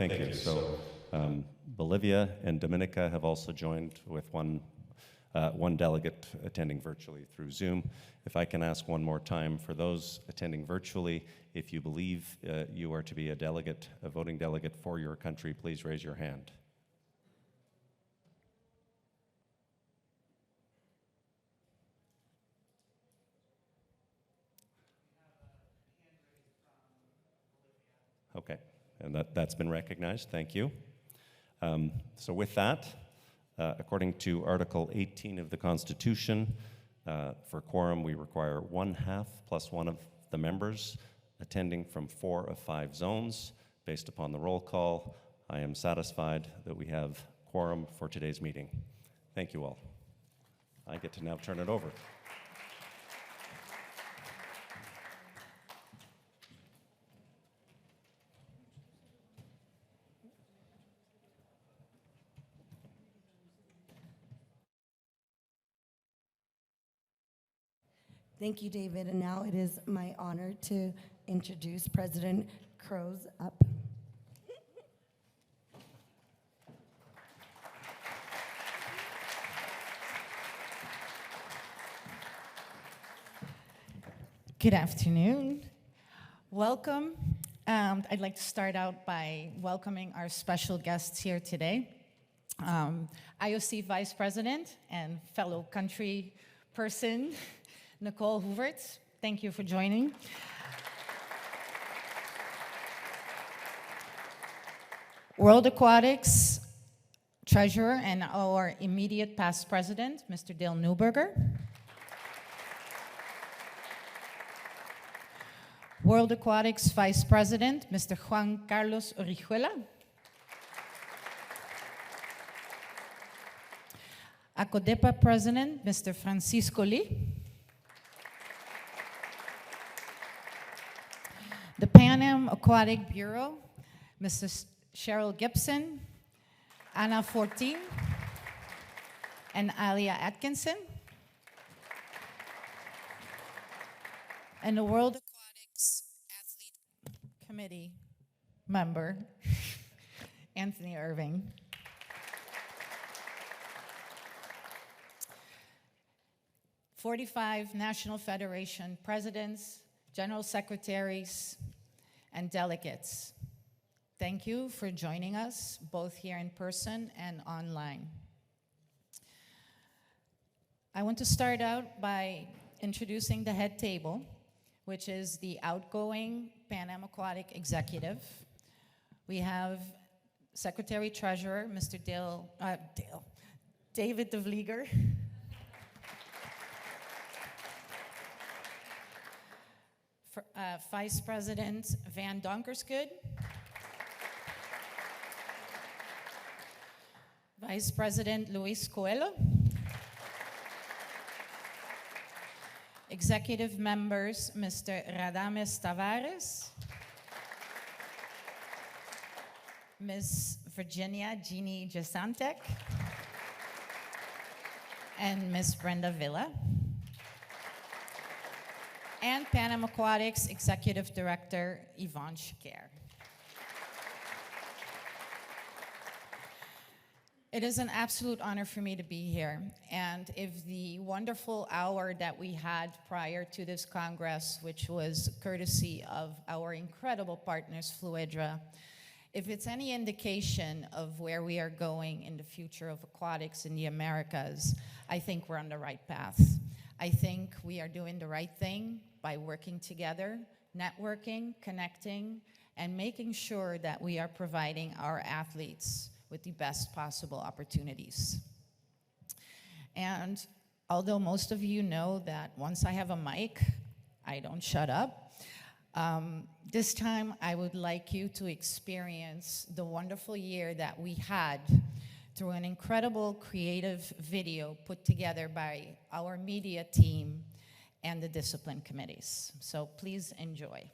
Thank you. So Bolivia and Dominica have also joined with one delegate attending virtually through Zoom. If I can ask one more time for those attending virtually, if you believe you are to be a delegate, a voting delegate for your country, please raise your hand. Okay, and that's been recognized. Thank you. So with that, according to Article 18 of the Constitution, for quorum, we require 1/2 plus one of the members attending from 4 of 5 zones. Based upon the roll call, I am satisfied that we have quorum for today's meeting. Thank you all. I get to now turn it over. Thank you, David. And now it is my honor to introduce President Crows up. Good afternoon. Welcome. I'd like to start out by welcoming our special guests here today. IOC Vice President and fellow country person, Nicole Hooverts, thank you for joining. World Aquatics Treasurer and our immediate past president, Mr. Dale Neuberger. World Aquatics Vice President, Mr. Juan Carlos Orihuela. ACODEPA President, Mr. Francisco Lee. The PanAm Aquatic Bureau, Mrs. Cheryl Gibson, Anna Fortin, and Alia Atkinson. And the World Aquatics Athlete Committee member, Anthony Irving. "45 National Federation presidents, general secretaries, and delegates. Thank you for joining us, both here in person and online. I want to start out by introducing the head table, which is the outgoing PanAm Aquatic Executive. We have Secretary Treasurer, Mr. David de Vlieger. Vice President Van Donkersgoed. Vice President Luis Coelho. Executive members, Mr. Radames Tavares, Ms. Virginia Jeannie Jasantek, and Ms. Brenda Villa. And PanAm Aquatics Executive Director, Yvonne Shakir. It is an absolute honor for me to be here. And if the wonderful hour that we had prior to this Congress, which was courtesy of our incredible partners, Fluidra, if it's any indication of where we are going in the future of aquatics in the Americas, I think we're on the right path. I think we are doing the right thing by working together, networking, connecting, and making sure that we are providing our athletes with the best possible opportunities. And although most of you know that once I have a mic, I don't shut up, this time I would like you to experience the wonderful year that we had through an incredible creative video put together by our media team and the discipline committees. So please enjoy.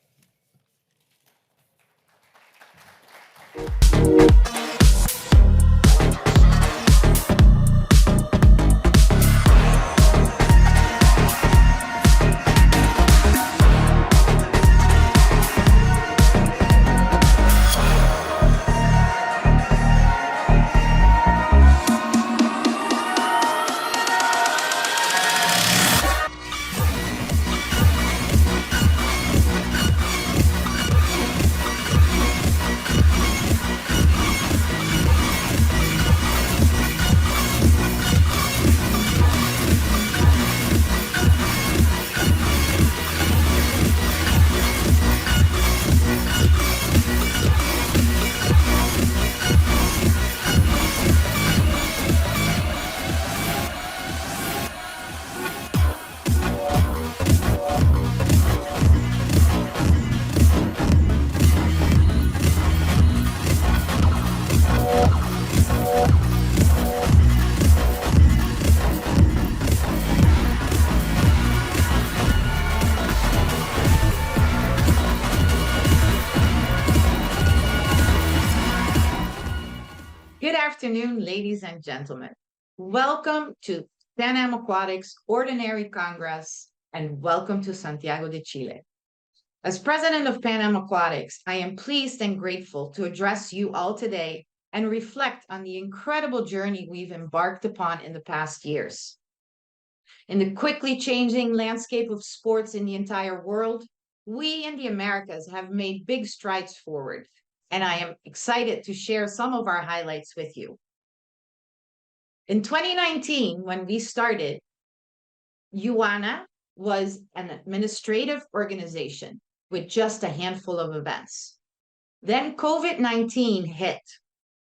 afternoon, ladies and gentlemen. Welcome to PanAm Aquatics Ordinary Congress, and welcome to Santiago de Chile. As president of PanAm Aquatics, I am pleased and grateful to address you all today and reflect on the incredible journey we've embarked upon in the past years. In the quickly changing landscape of sports in the entire world, we in the Americas have made big strides forward, and I am excited to share some of our highlights with you. In 2019, when we started, UANA was an administrative organization with just a handful of events. Then COVID-19 hit,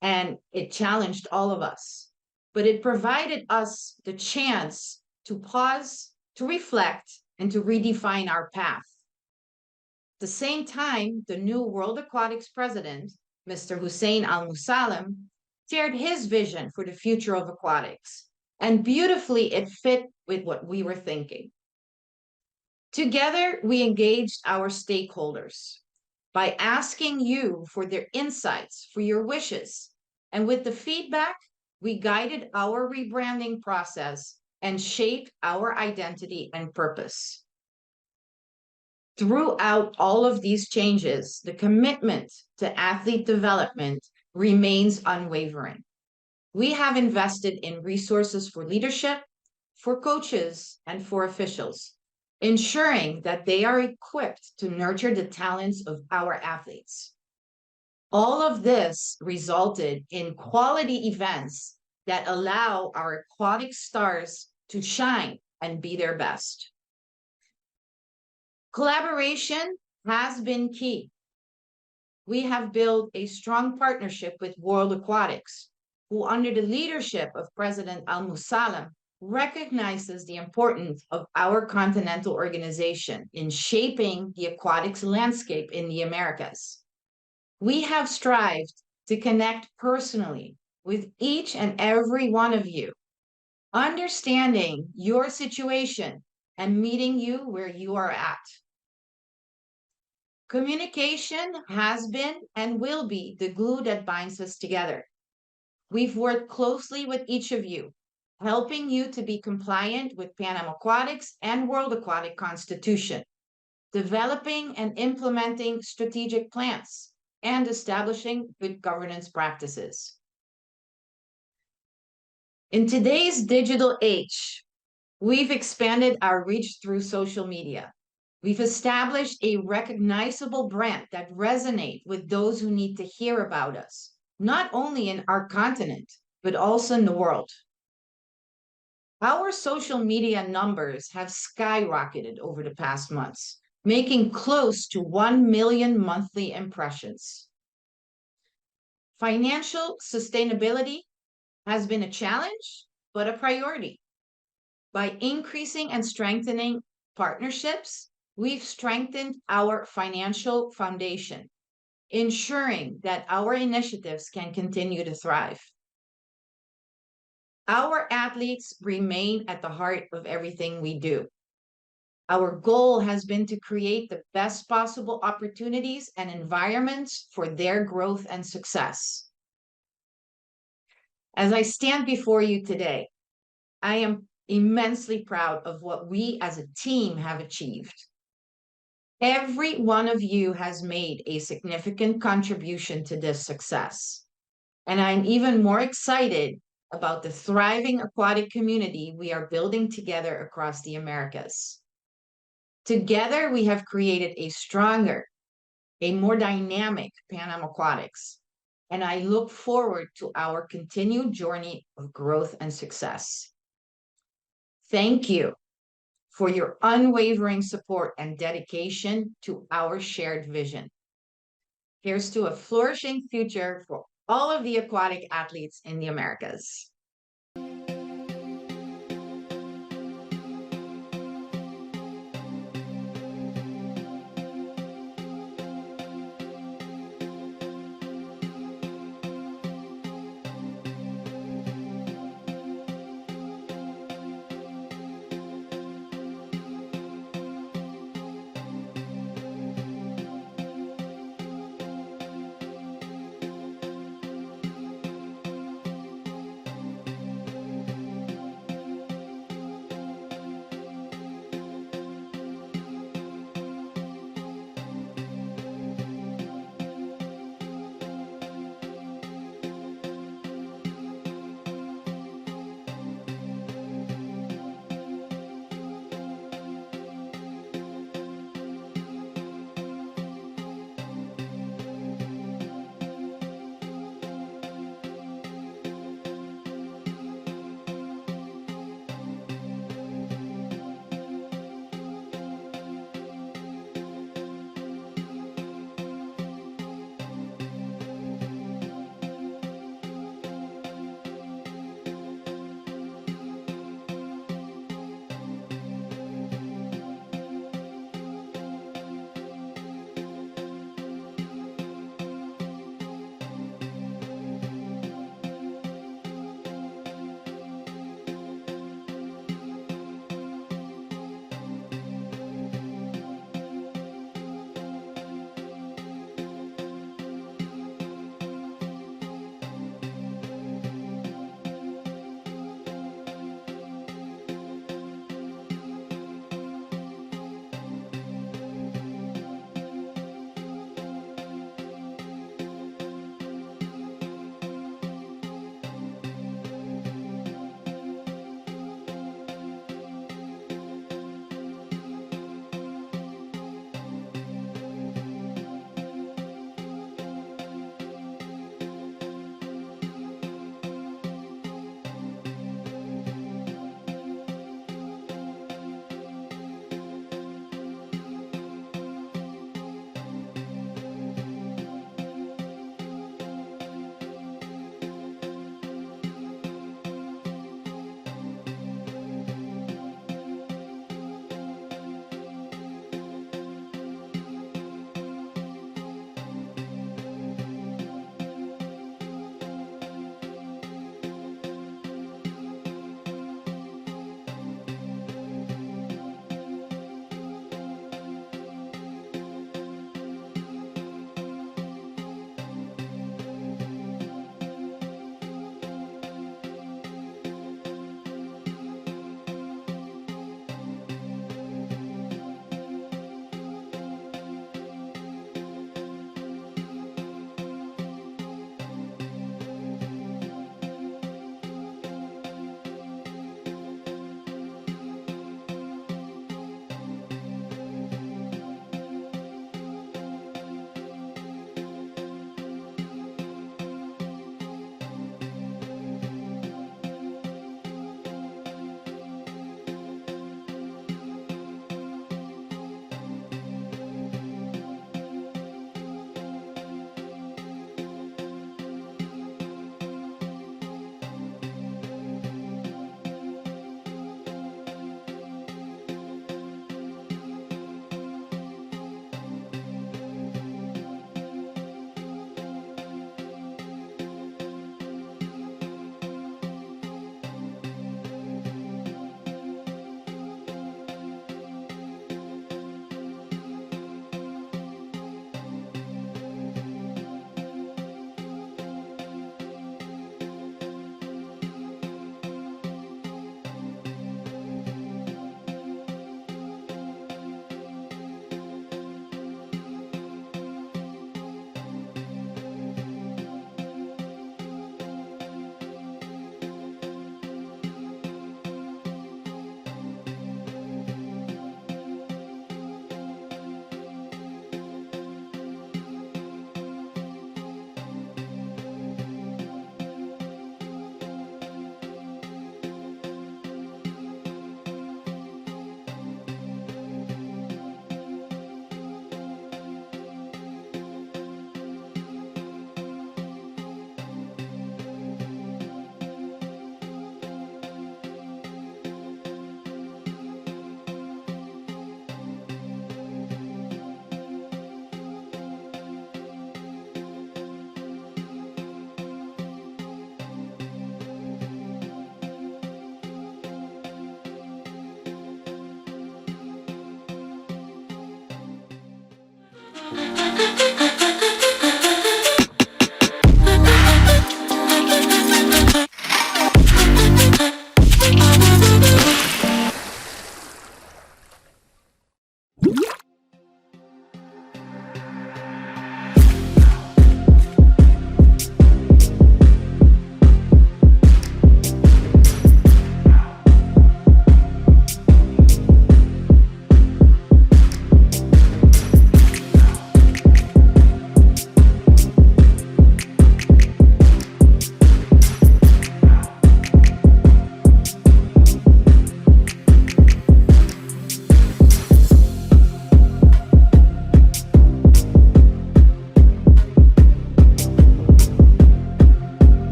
and it challenged all of us, but it provided us the chance to pause, to reflect, and to redefine our path. At the same time, the new World Aquatics president, Mr. Hussein Al-Musalem, shared his vision for the future of aquatics, and beautifully it fit with what we were thinking. Together, we engaged our stakeholders by asking you for their insights, for your wishes, and with the feedback, we guided our rebranding process and shaped our identity and purpose. Throughout all of these changes, the commitment to athlete development remains unwavering. We have invested in resources for leadership, for coaches, and for officials, ensuring that they are equipped to nurture the talents of our athletes. All of this resulted in quality events that allow our aquatic stars to shine and be their best. Collaboration has been key. We have built a strong partnership with World Aquatics, who under the leadership of President Al-Musalem recognizes the importance of our continental organization in shaping the aquatics landscape in the Americas. We have strived to connect personally with each and every one of you, understanding your situation and meeting you where you are at. Communication has been and will be the glue that binds us together. We've worked closely with each of you, helping you to be compliant with PanAm Aquatics and World Aquatic Constitution, developing and implementing strategic plans, and establishing good governance practices. In today's digital age, we've expanded our reach through social media. We've established a recognizable brand that resonates with those who need to hear about us, not only in our continent, but also in the world. Our social media numbers have skyrocketed over the past months, making close to 1 million monthly impressions. Financial sustainability has been a challenge, but a priority. By increasing and strengthening partnerships, we've strengthened our financial foundation, ensuring that our initiatives can continue to thrive. Our athletes remain at the heart of everything we do. Our goal has been to create the best possible opportunities and environments for their growth and success. As I stand before you today, I am immensely proud of what we as a team have achieved. Every one of you has made a significant contribution to this success. And I'm even more excited about the thriving aquatic community we are building together across the Americas. Together, we have created a stronger, a more dynamic PanAm Aquatics, and I look forward to our continued journey of growth and success. Thank you for your unwavering support and dedication to our shared vision. Here's to a flourishing future for all of the aquatic athletes in the Americas.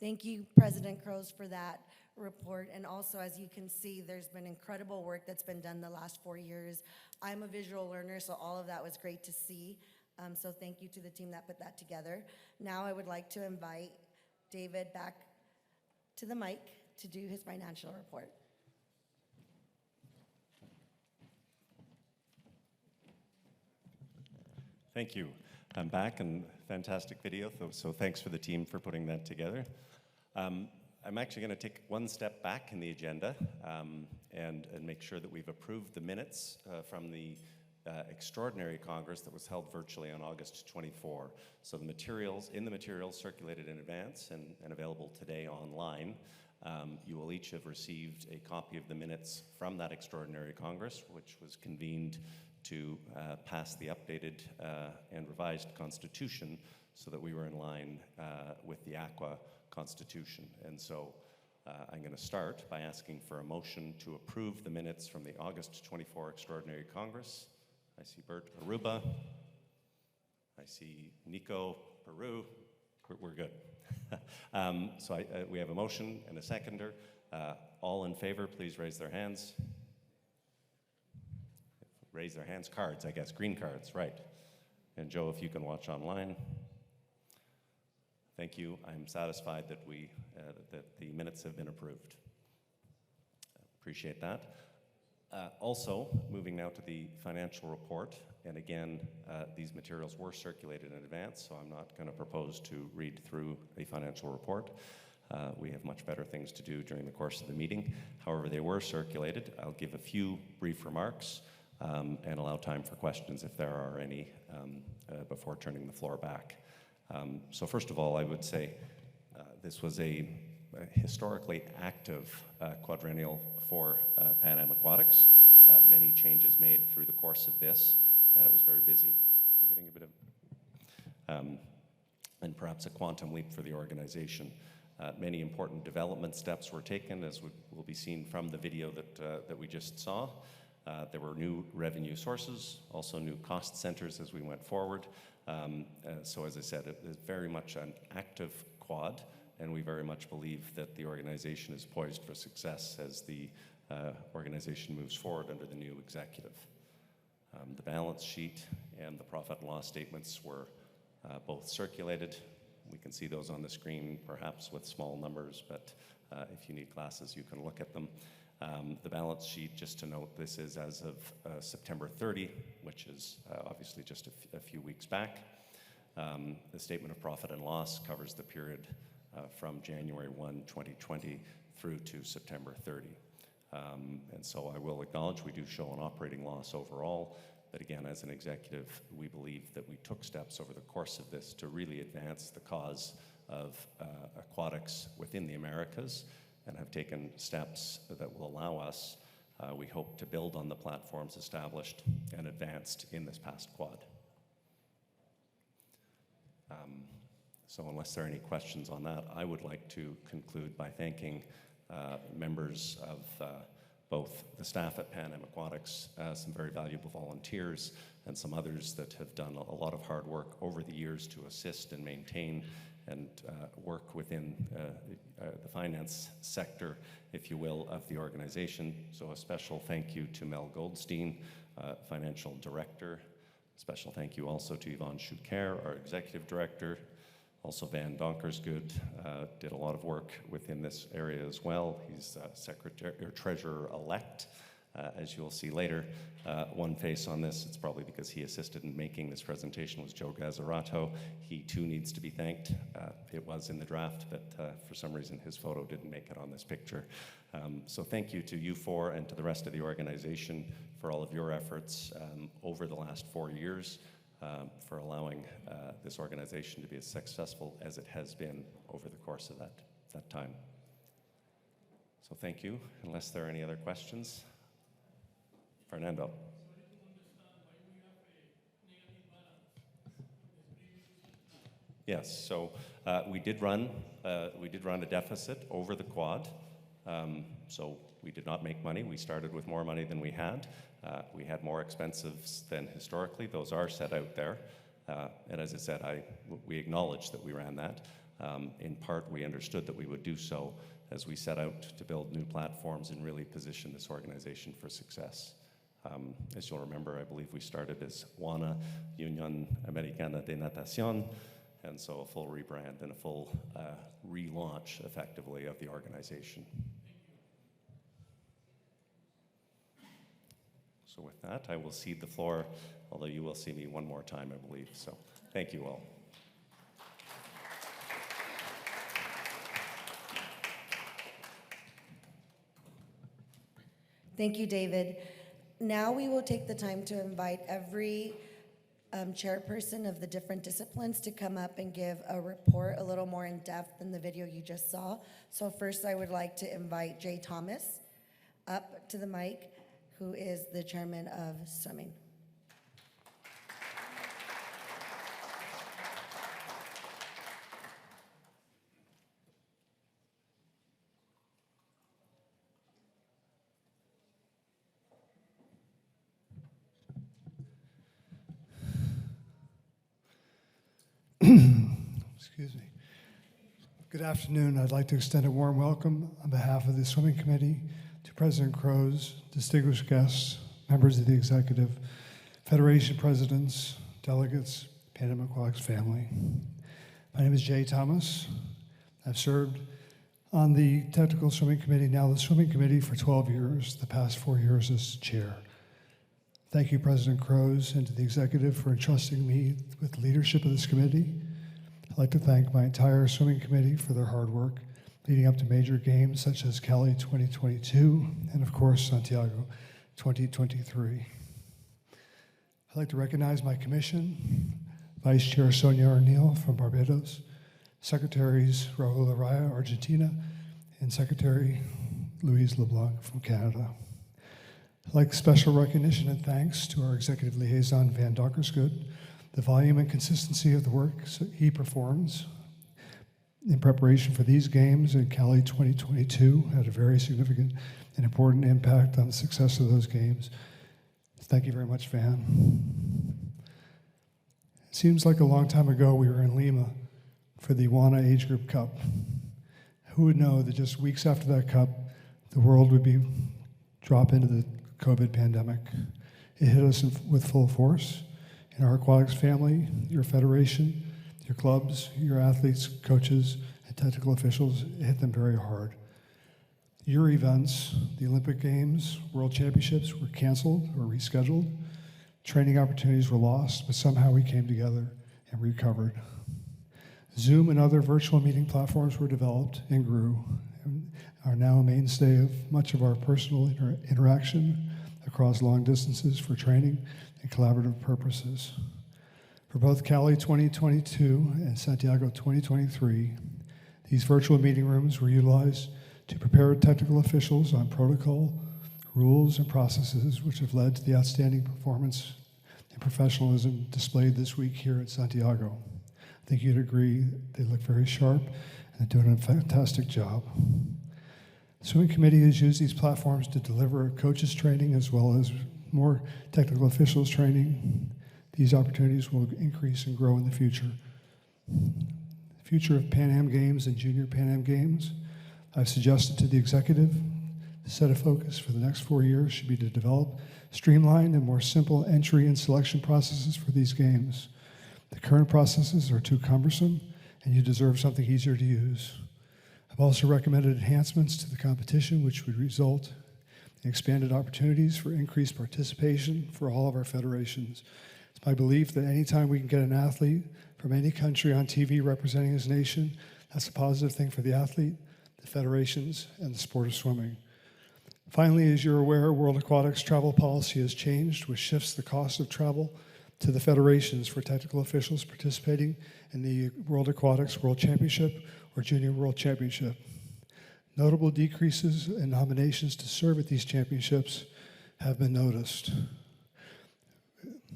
Thank you, President Crows, for that report. And also, as you can see, there's been incredible work that's been done the last 4 years. I'm a visual learner, so all of that was great to see. So thank you to the team that put that together. Now I would like to invite David back to the mic to do his financial report. Thank you. I'm back, and fantastic video, so thanks for the team for putting that together. I'm actually going to take one step back in the agenda and make sure that we've approved the minutes from the Extraordinary Congress that was held virtually on August 24. So the materials circulated in advance and available today online. You will each have received a copy of the minutes from that Extraordinary Congress, which was convened to pass the updated and revised Constitution so that we were in line with the Aqua Constitution. And so I'm going to start by asking for a motion to approve the minutes from the August 24 Extraordinary Congress. I see Bert Aruba. I see Nico Peru. We're good. So we have a motion and a seconder. All in favor, please raise their hands. Raise their hands, cards, I guess, green cards, right. And Joe, if you can watch online. Thank you. I'm satisfied that that the minutes have been approved. Appreciate that. Also, moving now to the financial report, and again, these materials were circulated in advance, so I'm not going to propose to read through a financial report. We have much better things to do during the course of the meeting. However, they were circulated. I'll give a few brief remarks and allow time for questions if there are any before turning the floor back. So first of all, I would say this was a historically active quadrennial for PanAm Aquatics. Many changes made through the course of this, and it was very busy. I'm getting a bit of, and perhaps a quantum leap for the organization. Many important development steps were taken, as will be seen from the video that we just saw. There were new revenue sources, also new cost centers as we went forward. So as I said, it is very much an active quad, and we very much believe that the organization is poised for success as the organization moves forward under the new executive. The balance sheet and the profit and loss statements were both circulated. We can see those on the screen, perhaps with small numbers, but if you need glasses, you can look at them. The balance sheet, just to note, this is as of September 30, which is obviously just a few weeks back. The statement of profit and loss covers the period from January 1, 2020 through to September 30. And so I will acknowledge we do show an operating loss overall, but again, as an executive, we believe that we took steps over the course of this to really advance the cause of aquatics within the Americas, and have taken steps that will allow us, we hope, to build on the platforms established and advanced in this past quad. So unless there are any questions on that, I would like to conclude by thanking members of both the staff at PanAm Aquatics, some very valuable volunteers, and some others that have done a lot of hard work over the years to assist and maintain and work within the finance sector, if you will, of the organization. So a special thank you to Mel Goldstein, Financial Director. Special thank you also to Yvonne Choucaire, our Executive Director. Also Van Donkersgoed did a lot of work within this area as well. He's Secretary or Treasurer-elect, as you'll see later. One face on this, it's probably because he assisted in making this presentation, was Joe Gazzarato. He too needs to be thanked. It was in the draft, but for some reason his photo didn't make it on this picture. So thank you to you four and to the rest of the organization for all of your efforts over the last 4 years, for allowing this organization to be as successful as it has been over the course of that time. So thank you. Unless there are any other questions. Fernando. Yes, so we did run a deficit over the quad. So we did not make money. We started with more money than we had. We had more expenses than historically. Those are set out there. And as I said, we acknowledge that we ran that. In part, we understood that we would do so as we set out to build new platforms and really position this organization for success. As you'll remember, I believe we started as WANA, Unión Americana de Natación, and so a full rebrand and a full relaunch, effectively, of the organization. So with that, I will cede the floor, although you will see me one more time, I believe. So thank you all. Thank you, David. Now we will take the time to invite every chairperson of the different disciplines to come up and give a report a little more in depth than the video you just saw. So first, I would like to invite Jay Thomas up to the mic, who is the chairman of swimming. Excuse me. Good afternoon. I'd like to extend a warm welcome on behalf of the Swimming Committee to President Crows, distinguished guests, members of the executive, Federation presidents, delegates, PanAm Aquatics family. My name is Jay Thomas. I've served on the Technical Swimming Committee, now the Swimming Committee, for 12 years, the past 4 years as chair. Thank you, President Crows, and to the executive for entrusting me with leadership of this committee. I'd like to thank my entire swimming committee for their hard work leading up to major games such as Cali 2022 and, of course, Santiago 2023. I'd like to recognize my commission, Vice Chair Sonia Arneal from Barbados, Secretaries Raul Araya, Argentina, and Secretary Louise LeBlanc from Canada. I'd like special recognition and thanks to our executive liaison, Van Donkersgoed. The volume and consistency of the work he performs in preparation for these games in Cali 2022 had a very significant and important impact on the success of those games. Thank you very much, Van. It seems like a long time ago we were in Lima for the Iguana Age Group Cup. Who would know that just weeks after that cup, the world would be drop into the COVID pandemic. It hit us with full force. In our aquatics family, your federation, your clubs, your athletes, coaches, and technical officials, it hit them very hard. Your events, the Olympic Games, World Championships were canceled or rescheduled. Training opportunities were lost, but somehow we came together and recovered. Zoom and other virtual meeting platforms were developed and grew, and are now a mainstay of much of our personal interaction across long distances for training and collaborative purposes. For both Cali 2022 and Santiago 2023, these virtual meeting rooms were utilized to prepare technical officials on protocol, rules, and processes which have led to the outstanding performance and professionalism displayed this week here at Santiago. I think you'd agree they look very sharp and they're doing a fantastic job. The swimming committee has used these platforms to deliver coaches training as well as more technical officials training. These opportunities will increase and grow in the future. The future of Pan Am Games and Junior Pan Am Games, I've suggested to the executive the set of focus for the next 4 years should be to develop streamlined and more simple entry and selection processes for these games. The current processes are too cumbersome, and you deserve something easier to use. I've also recommended enhancements to the competition, which would result in expanded opportunities for increased participation for all of our federations. It's my belief that anytime we can get an athlete from any country on TV representing his nation, that's a positive thing for the athlete, the federations, and the sport of swimming. Finally, as you're aware, World Aquatics travel policy has changed, which shifts the cost of travel to the federations for technical officials participating in the World Aquatics World Championship or Junior World Championship. Notable decreases in nominations to serve at these championships have been noticed.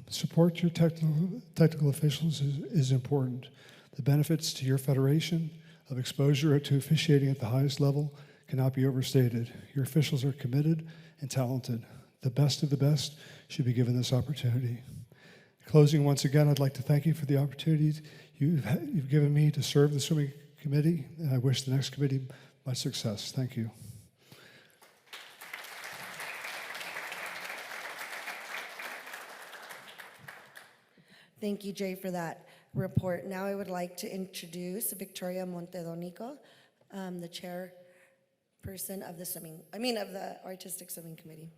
Support your technical officials is important. The benefits to your federation of exposure to officiating at the highest level cannot be overstated. Your officials are committed and talented. The best of the best should be given this opportunity. In closing, once again, I'd like to thank you for the opportunities you've given me to serve the swimming committee, and I wish the next committee much success. Thank you. Thank you, Jay, for that report. Now I would like to introduce Victoria Montedonico, the chairperson of the Artistic Swimming Committee.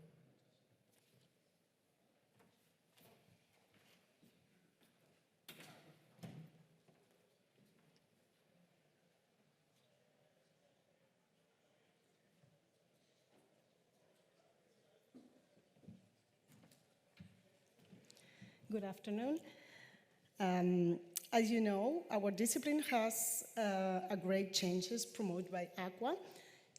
Good afternoon. As you know, our discipline has a great changes promoted by Aqua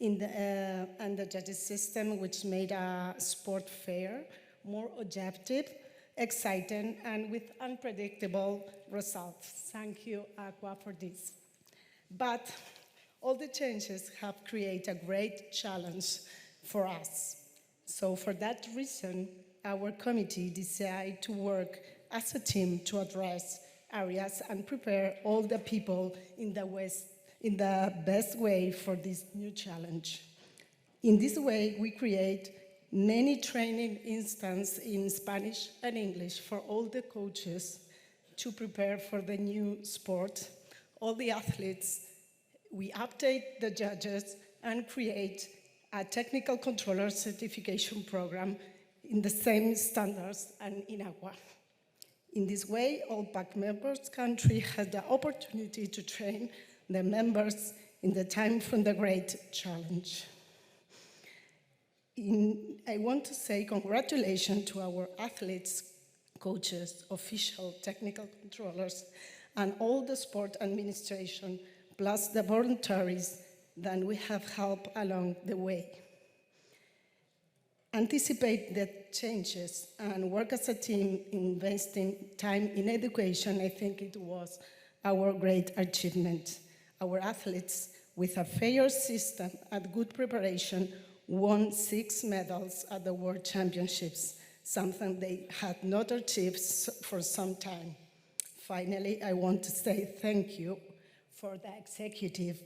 and the judges system, which made a sport fair, more objective, exciting, and with unpredictable results. Thank you, Aqua, for this. But all the changes have created a great challenge for us. So for that reason, our committee decided to work as a team to address areas and prepare all the people in the best way for this new challenge. In this way, we create many training instances in Spanish and English for all the coaches to prepare for the new sport. All the athletes, we update the judges and create a technical controller certification program in the same standards and in Aqua. In this way, all PAC members country had the opportunity to train the members in the time from the great challenge. I want to say congratulations to our athletes, coaches, official, technical controllers, and all the sport administration, plus the volunteers that we have helped along the way. Anticipate the changes and work as a team, investing time in education, I think it was our great achievement. Our athletes, with a fair system and good preparation, won 6 medals at the World Championships. something they had not achieved for some time. Finally, I want to say thank you for the executive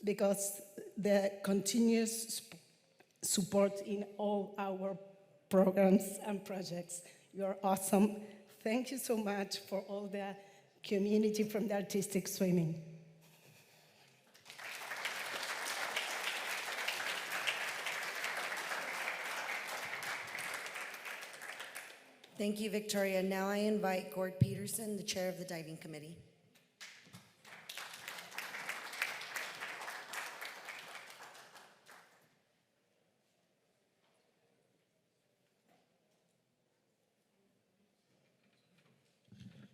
because the continuous support in all our programs and projects. You're awesome. Thank you so much for all the community from the artistic swimming. Thank you, Victoria. Now I invite Gord Peterson, the chair of the diving committee.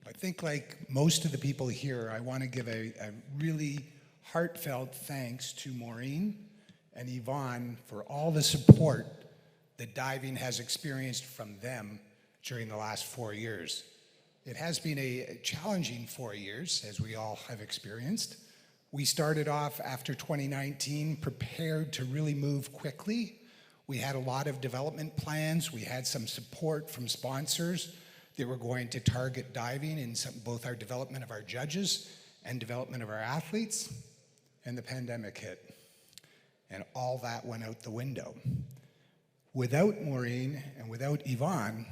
I think like most of the people here, I want to give a really heartfelt thanks to Maureen and Yvonne for all the support that diving has experienced from them during the last 4 years. It has been a challenging 4 years, as we all have experienced. We started off after 2019 prepared to really move quickly. We had a lot of development plans. We had some support from sponsors that were going to target diving in both our development of our judges and development of our athletes. And the pandemic hit. And all that went out the window. Without Maureen and without Yvonne,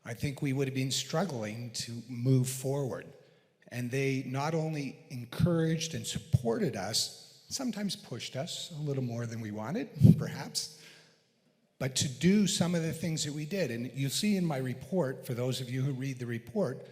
I think we would have been struggling to move forward. And they not only encouraged and supported us, sometimes pushed us a little more than we wanted, perhaps, but to do some of the things that we did. And you'll see in my report, for those of you who read the report,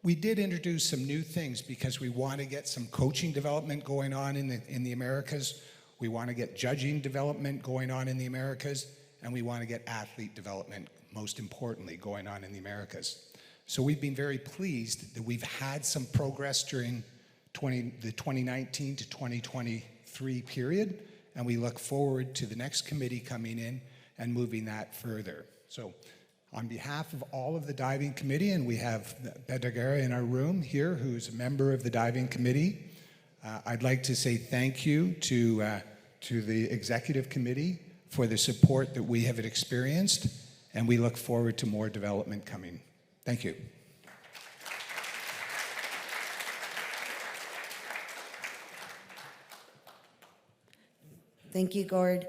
we did introduce some new things because we want to get some coaching development going on in the Americas. We want to get judging development going on in the Americas, and we want to get athlete development, most importantly, going on in the Americas. So we've been very pleased that we've had some progress during the 2019 to 2023 period, and we look forward to the next committee coming in and moving that further. So on behalf of all of the diving committee, and we have Bedagara in our room here, who's a member of the diving committee, I'd like to say thank you to the executive committee for the support that we have experienced, and we look forward to more development coming. Thank you. Thank you, Gord.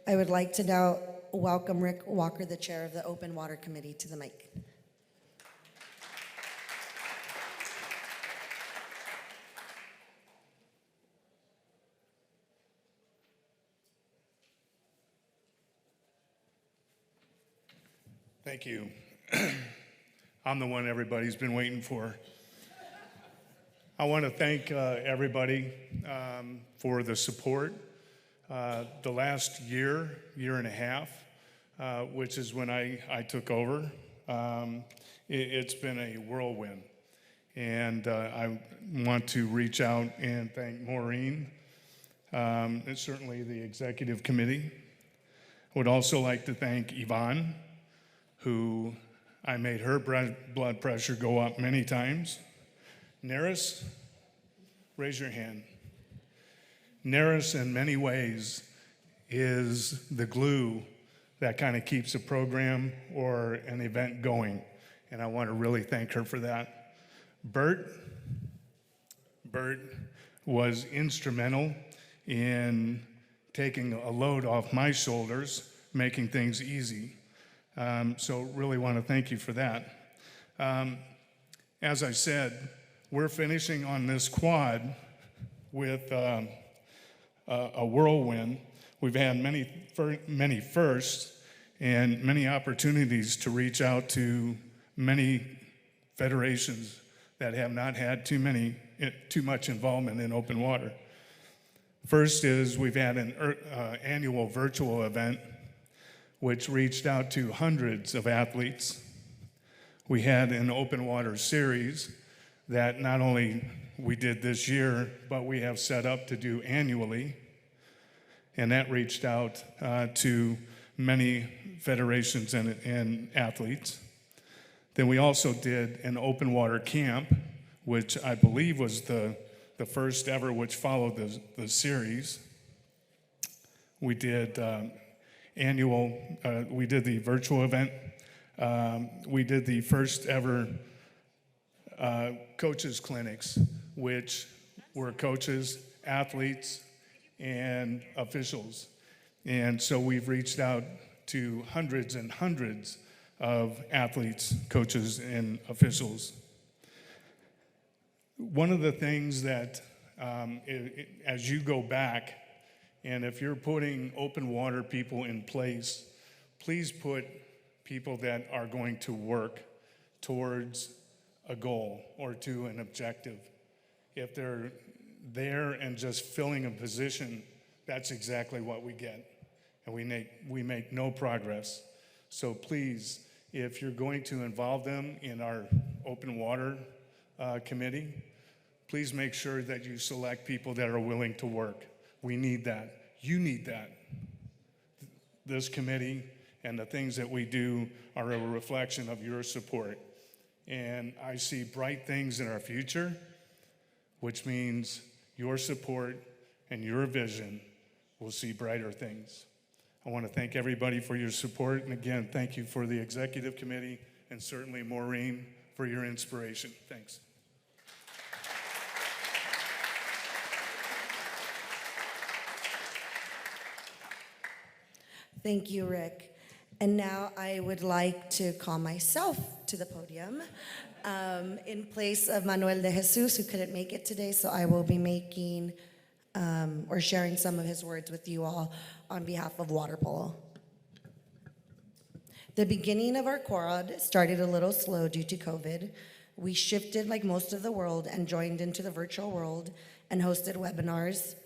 I would like to now welcome Rick Walker, the chair of the Open Water Committee, to the mic. Thank you. I'm the one everybody's been waiting for. I want to thank everybody for the support. The last year and a half, which is when I took over, it's been a whirlwind. And I want to reach out and thank Maureen, and certainly the executive committee. I would also like to thank Yvonne, who I made her blood pressure go up many times. Neris, raise your hand. Neris, in many ways, is the glue that kind of keeps a program or an event going, and I want to really thank her for that. Bert was instrumental in taking a load off my shoulders, making things easy. So really want to thank you for that. As I said, we're finishing on this quad with a whirlwind. We've had many firsts and many opportunities to reach out to many federations that have not had too much involvement in open water. First is we've had an annual virtual event which reached out to hundreds of athletes. We had an open water series that not only we did this year, but we have set up to do annually. And that reached out to many federations and athletes. Then we also did an open water camp, which I believe was the first ever, which followed the series. We did annual, we did the virtual event. We did the first ever coaches clinics, which were coaches, athletes, and officials. And so we've reached out to hundreds and hundreds of athletes, coaches, and officials. One of the things that, as you go back, and if you're putting open water people in place, please put people that are going to work towards a goal or to an objective. If they're there and just filling a position, that's exactly what we get. And we make no progress. So please, if you're going to involve them in our open water committee, please make sure that you select people that are willing to work. We need that. You need that. This committee and the things that we do are a reflection of your support. And I see bright things in our future, which means your support and your vision will see brighter things. I want to thank everybody for your support. And again, thank you for the executive committee and certainly Maureen for your inspiration. Thanks. Thank you, Rick. And now I would like to call myself to the podium in place of Manuel de Jesus, who couldn't make it today. So I will be making or sharing some of his words with you all on behalf of water polo. The beginning of our quad started a little slow due to COVID. We shifted like most of the world and joined into the virtual world and hosted webinars.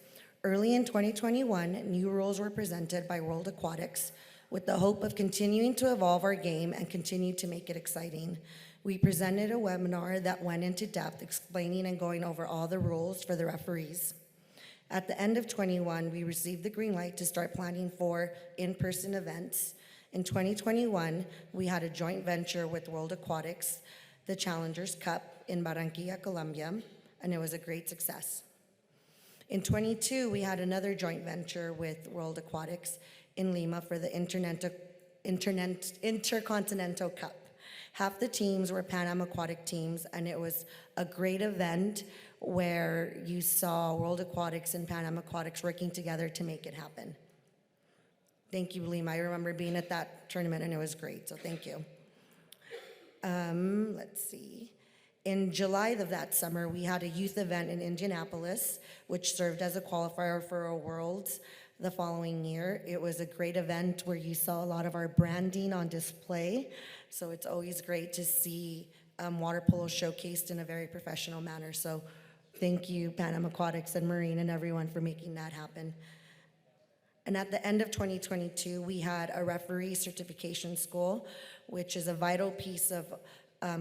Early in 2021, new rules were presented by World Aquatics with the hope of continuing to evolve our game and continue to make it exciting. We presented a webinar that went into depth, explaining and going over all the rules for the referees. At the end of 21, we received the green light to start planning for in-person events. In 2021, we had a joint venture with World Aquatics, the Challengers Cup in Barranquilla, Colombia, and it was a great success. In 22, we had another joint venture with World Aquatics in Lima for the Intercontinental Cup. Half the teams were PanAm Aquatic teams, and it was a great event where you saw World Aquatics and PanAm Aquatics working together to make it happen. Thank you, Lima. I remember being at that tournament, and it was great, so thank you. Let's see. In July of that summer, we had a youth event in Indianapolis, which served as a qualifier for our Worlds the following year. It was a great event where you saw a lot of our branding on display. So it's always great to see water polo showcased in a very professional manner. So thank you, PanAm Aquatics and Marine and everyone for making that happen. And at the end of 2022, we had a referee certification school, which is a vital piece of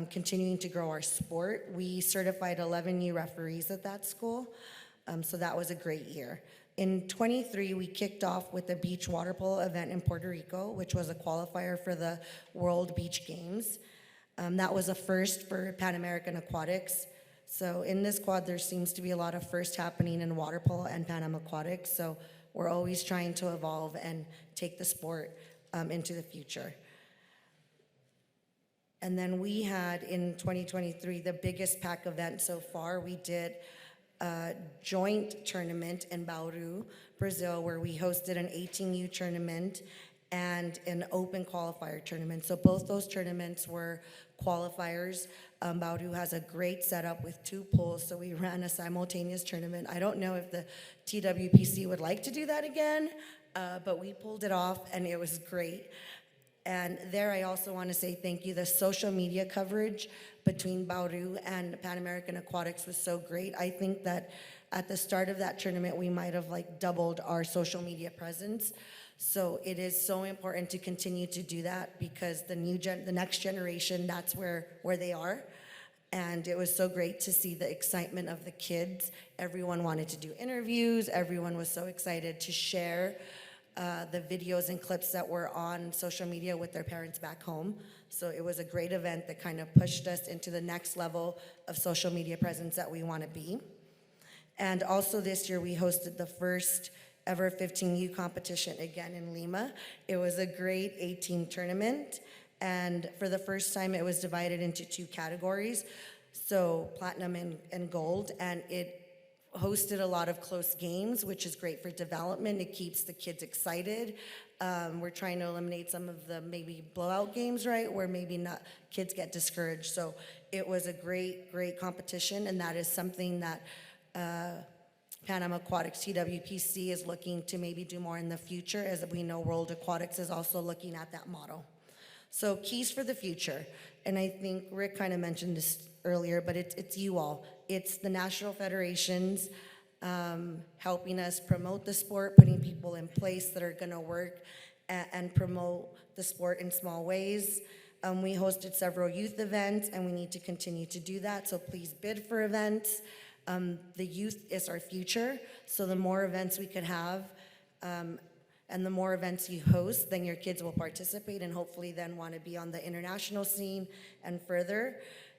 continuing to grow our sport. We certified 11 new referees at that school, so that was a great year. In 23, we kicked off with the beach water polo event in Puerto Rico, which was a qualifier for the World Beach Games. That was a first for Pan American Aquatics. So in this quad, there seems to be a lot of firsts happening in water polo and PanAm Aquatics, so we're always trying to evolve and take the sport into the future. And then we had in 2023 the biggest PAC event so far. We did a joint tournament in Bauru, Brazil, where we hosted an 18U tournament and an open qualifier tournament. So both those tournaments were qualifiers. Bauru has a great setup with 2 pools, so we ran a simultaneous tournament. I don't know if the TWPC would like to do that again, but we pulled it off and it was great. And there I also want to say thank you. The social media coverage between Bauru and Pan American Aquatics was so great. I think that at the start of that tournament, we might have doubled our social media presence. So it is so important to continue to do that because the next generation, that's where they are. And it was so great to see the excitement of the kids. Everyone wanted to do interviews. Everyone was so excited to share the videos and clips that were on social media with their parents back home. So it was a great event that kind of pushed us into the next level of social media presence that we want to be. And also this year we hosted the first ever 15U competition again in Lima. It was a great 18 tournament, and for the first time it was divided into 2 categories, so platinum and gold, and it hosted a lot of close games, which is great for development. It keeps the kids excited. We're trying to eliminate some of the maybe blowout games, right, where maybe not kids get discouraged. So it was a great competition, and that is something that PanAm Aquatics TWPC is looking to maybe do more in the future, as we know World Aquatics is also looking at that model. So keys for the future, and I think Rick kind of mentioned this earlier, but it's you all. It's the national federations helping us promote the sport, putting people in place that are going to work and promote the sport in small ways. We hosted several youth events, and we need to continue to do that, so please bid for events. The youth is our future, so the more events we could have, and the more events you host, then your kids will participate and hopefully then want to be on the international scene and further.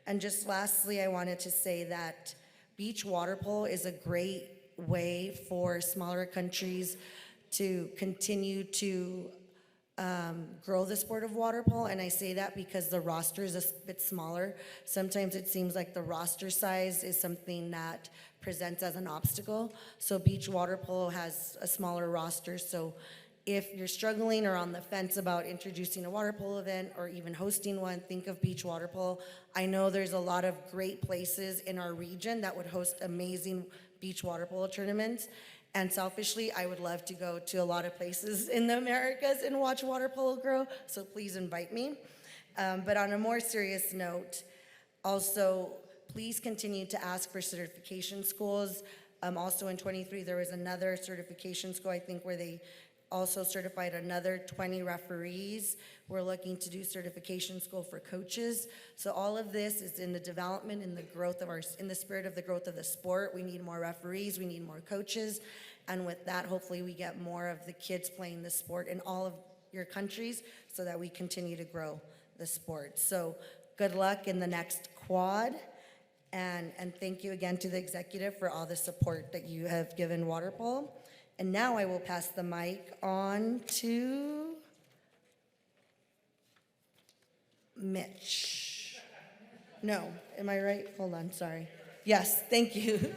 And just lastly, I wanted to say that beach water polo is a great way for smaller countries to continue to grow the sport of water polo, and I say that because the roster is a bit smaller. Sometimes it seems like the roster size is something that presents as an obstacle. So beach water polo has a smaller roster, so if you're struggling or on the fence about introducing a water polo event or even hosting one, think of beach water polo. I know there's a lot of great places in our region that would host amazing beach water polo tournaments. And selfishly, I would love to go to a lot of places in the Americas and watch water polo grow, so please invite me. But on a more serious note, also, please continue to ask for certification schools. Also in 23, there was another certification school, I think, where they also certified another 20 referees. We're looking to do certification school for coaches. So all of this is in the development, in the growth of in the spirit of the growth of the sport. We need more referees, we need more coaches. And with that, hopefully we get more of the kids playing the sport in all of your countries so that we continue to grow the sport. So good luck in the next quad. And thank you again to the executive for all the support that you have given water polo. And now I will pass the mic on to Mitch. No, am I right? Hold on, sorry. Yes, thank you.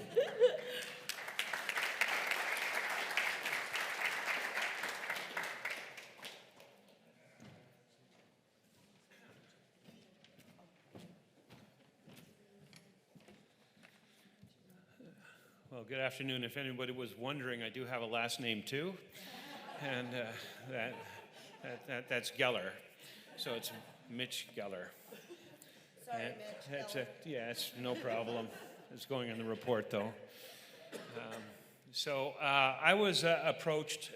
Well, good afternoon. If anybody was wondering, I do have a last name too, and that's Geller. So it's Mitch Geller. Sorry, Mitch. Yeah, it's no problem. It's going in the report though. I was approached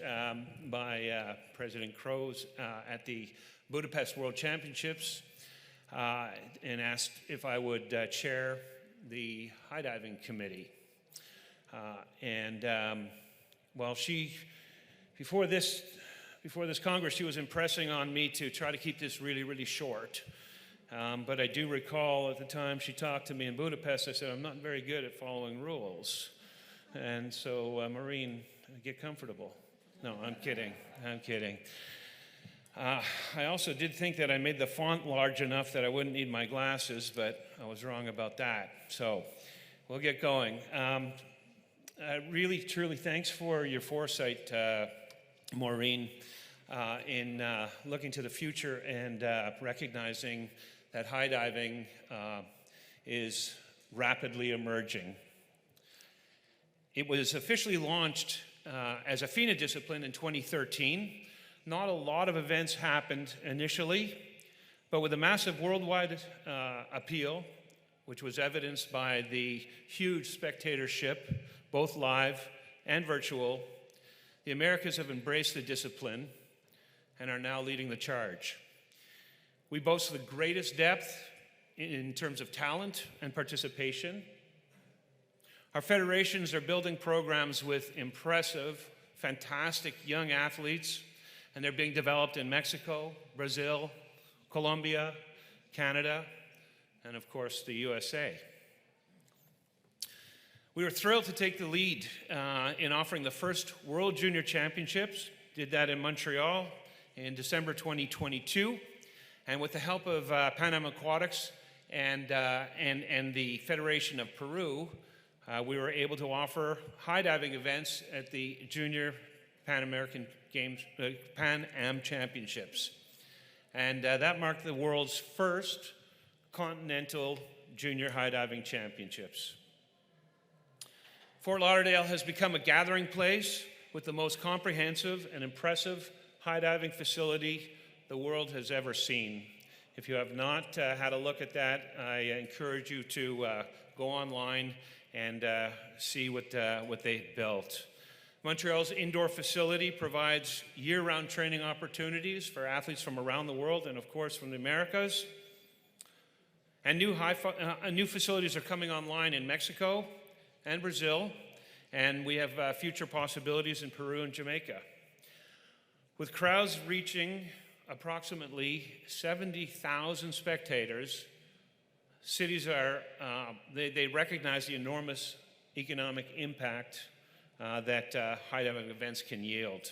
by President Kroes at the Budapest World Championships and asked if I would chair the high diving committee. Before this Congress, she was impressing on me to try to keep this really, really short. But I do recall at the time she talked to me in Budapest, I said, I'm not very good at following rules. And so, Maureen, get comfortable. No, I'm kidding. I also did think that I made the font large enough that I wouldn't need my glasses, but I was wrong about that. So we'll get going. Really, truly, thanks for your foresight, Maureen, in looking to the future and recognizing that high diving is rapidly emerging. It was officially launched as a FINA discipline in 2013. Not a lot of events happened initially, but with a massive worldwide appeal, which was evidenced by the huge spectatorship, both live and virtual, the Americas have embraced the discipline and are now leading the charge. We boast the greatest depth in terms of talent and participation. Our federations are building programs with impressive, fantastic young athletes, and they're being developed in Mexico, Brazil, Colombia, Canada, and of course the USA. We were thrilled to take the lead in offering the first World Junior Championships. Did that in Montreal in December 2022. And with the help of PanAm Aquatics and the Federation of Peru, we were able to offer high diving events at the Junior Pan American Games, PanAm Championships. And that marked the world's first continental junior high diving championships. Fort Lauderdale has become a gathering place with the most comprehensive and impressive high diving facility the world has ever seen. If you have not had a look at that, I encourage you to go online and see what they built. Montreal's indoor facility provides year-round training opportunities for athletes from around the world and, of course, from the Americas. And new facilities are coming online in Mexico and Brazil, and we have future possibilities in Peru and Jamaica. With crowds reaching approximately 70,000 spectators, cities they recognize the enormous economic impact that high diving events can yield.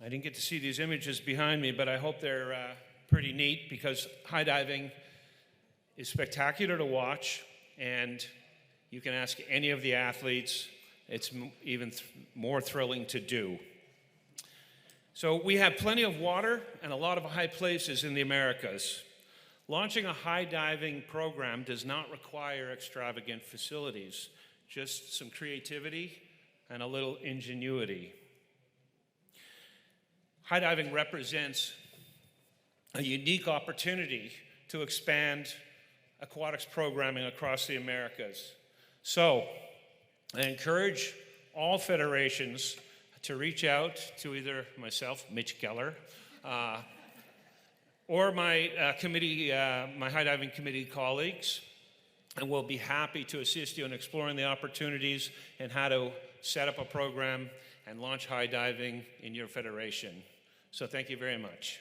I didn't get to see these images behind me, but I hope they're pretty neat, because high diving is spectacular to watch, and you can ask any of the athletes. It's even more thrilling to do. So we have plenty of water and a lot of high places in the Americas. Launching a high diving program does not require extravagant facilities, just some creativity and a little ingenuity. High diving represents a unique opportunity to expand aquatics programming across the Americas. So I encourage all federations to reach out to either myself, Mitch Geller, or my my high diving committee colleagues, and we'll be happy to assist you in exploring the opportunities and how to set up a program and launch high diving in your federation. So thank you very much.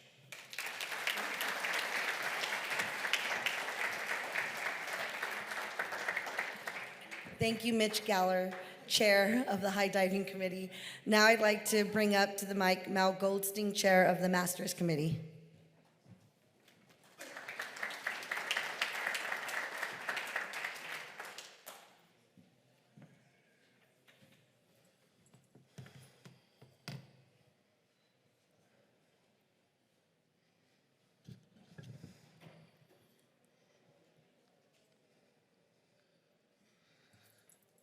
Thank you, Mitch Galler, Chair of the High Diving Committee. Now I'd like to bring up to the mic Mal Goldstein, Chair of the Masters Committee.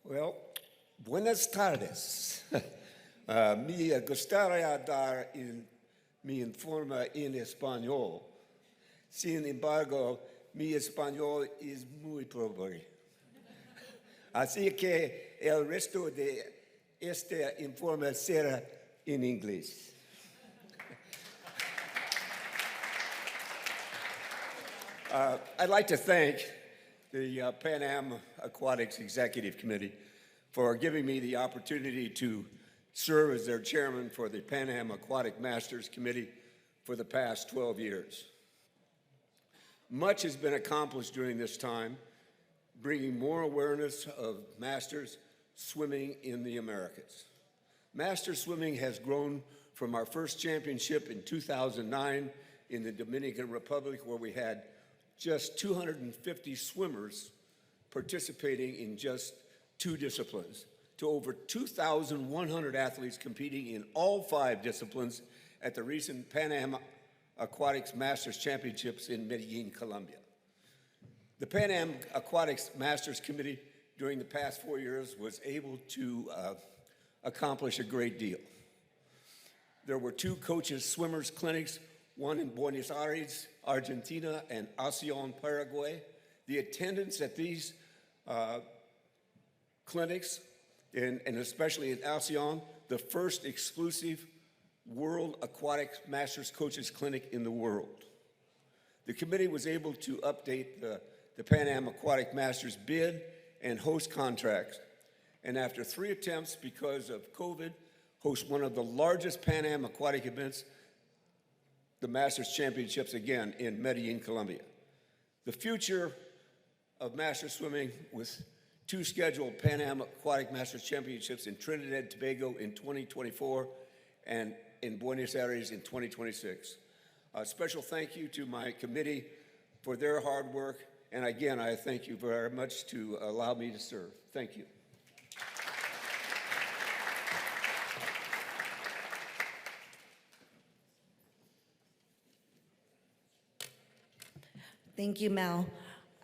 Well, buenas tardes. Me gustaría dar mi informe en español. Sin embargo, mi español es muy pobre. Así que el resto de este informe será en inglés. I'd like to thank the PanAm Aquatics Executive Committee for giving me the opportunity to serve as their chairman for the PanAm Aquatic Masters Committee for the past 12 years. Much has been accomplished during this time, bringing more awareness of masters swimming in the Americas. Master swimming has grown from our first championship in 2009 in the Dominican Republic, where we had just 250 swimmers participating in just 2 disciplines, to over 2,100 athletes competing in all 5 disciplines at the recent PanAm Aquatics Masters Championships in Medellin, Colombia. The PanAm Aquatics Masters Committee during the past 4 years was able to accomplish a great deal. There were 2 coaches swimmers clinics, one in Buenos Aires, Argentina, and Asunción, Paraguay. The attendance at these clinics, and especially in Asunción, the first exclusive World Aquatic Masters Coaches Clinic in the world. The committee was able to update the PanAm Aquatic Masters bid and host contracts, and after 3 attempts because of COVID, host one of the largest PanAm Aquatic events, the Masters Championships again in Medellin, Colombia. The future of Masters swimming with 2 scheduled Pan Am Aquatic Masters Championships in Trinidad and Tobago in 2024 and in Buenos Aires in 2026. A special thank you to my committee for their hard work, and again, I thank you very much to allow me to serve. Thank you. Thank you, Mel.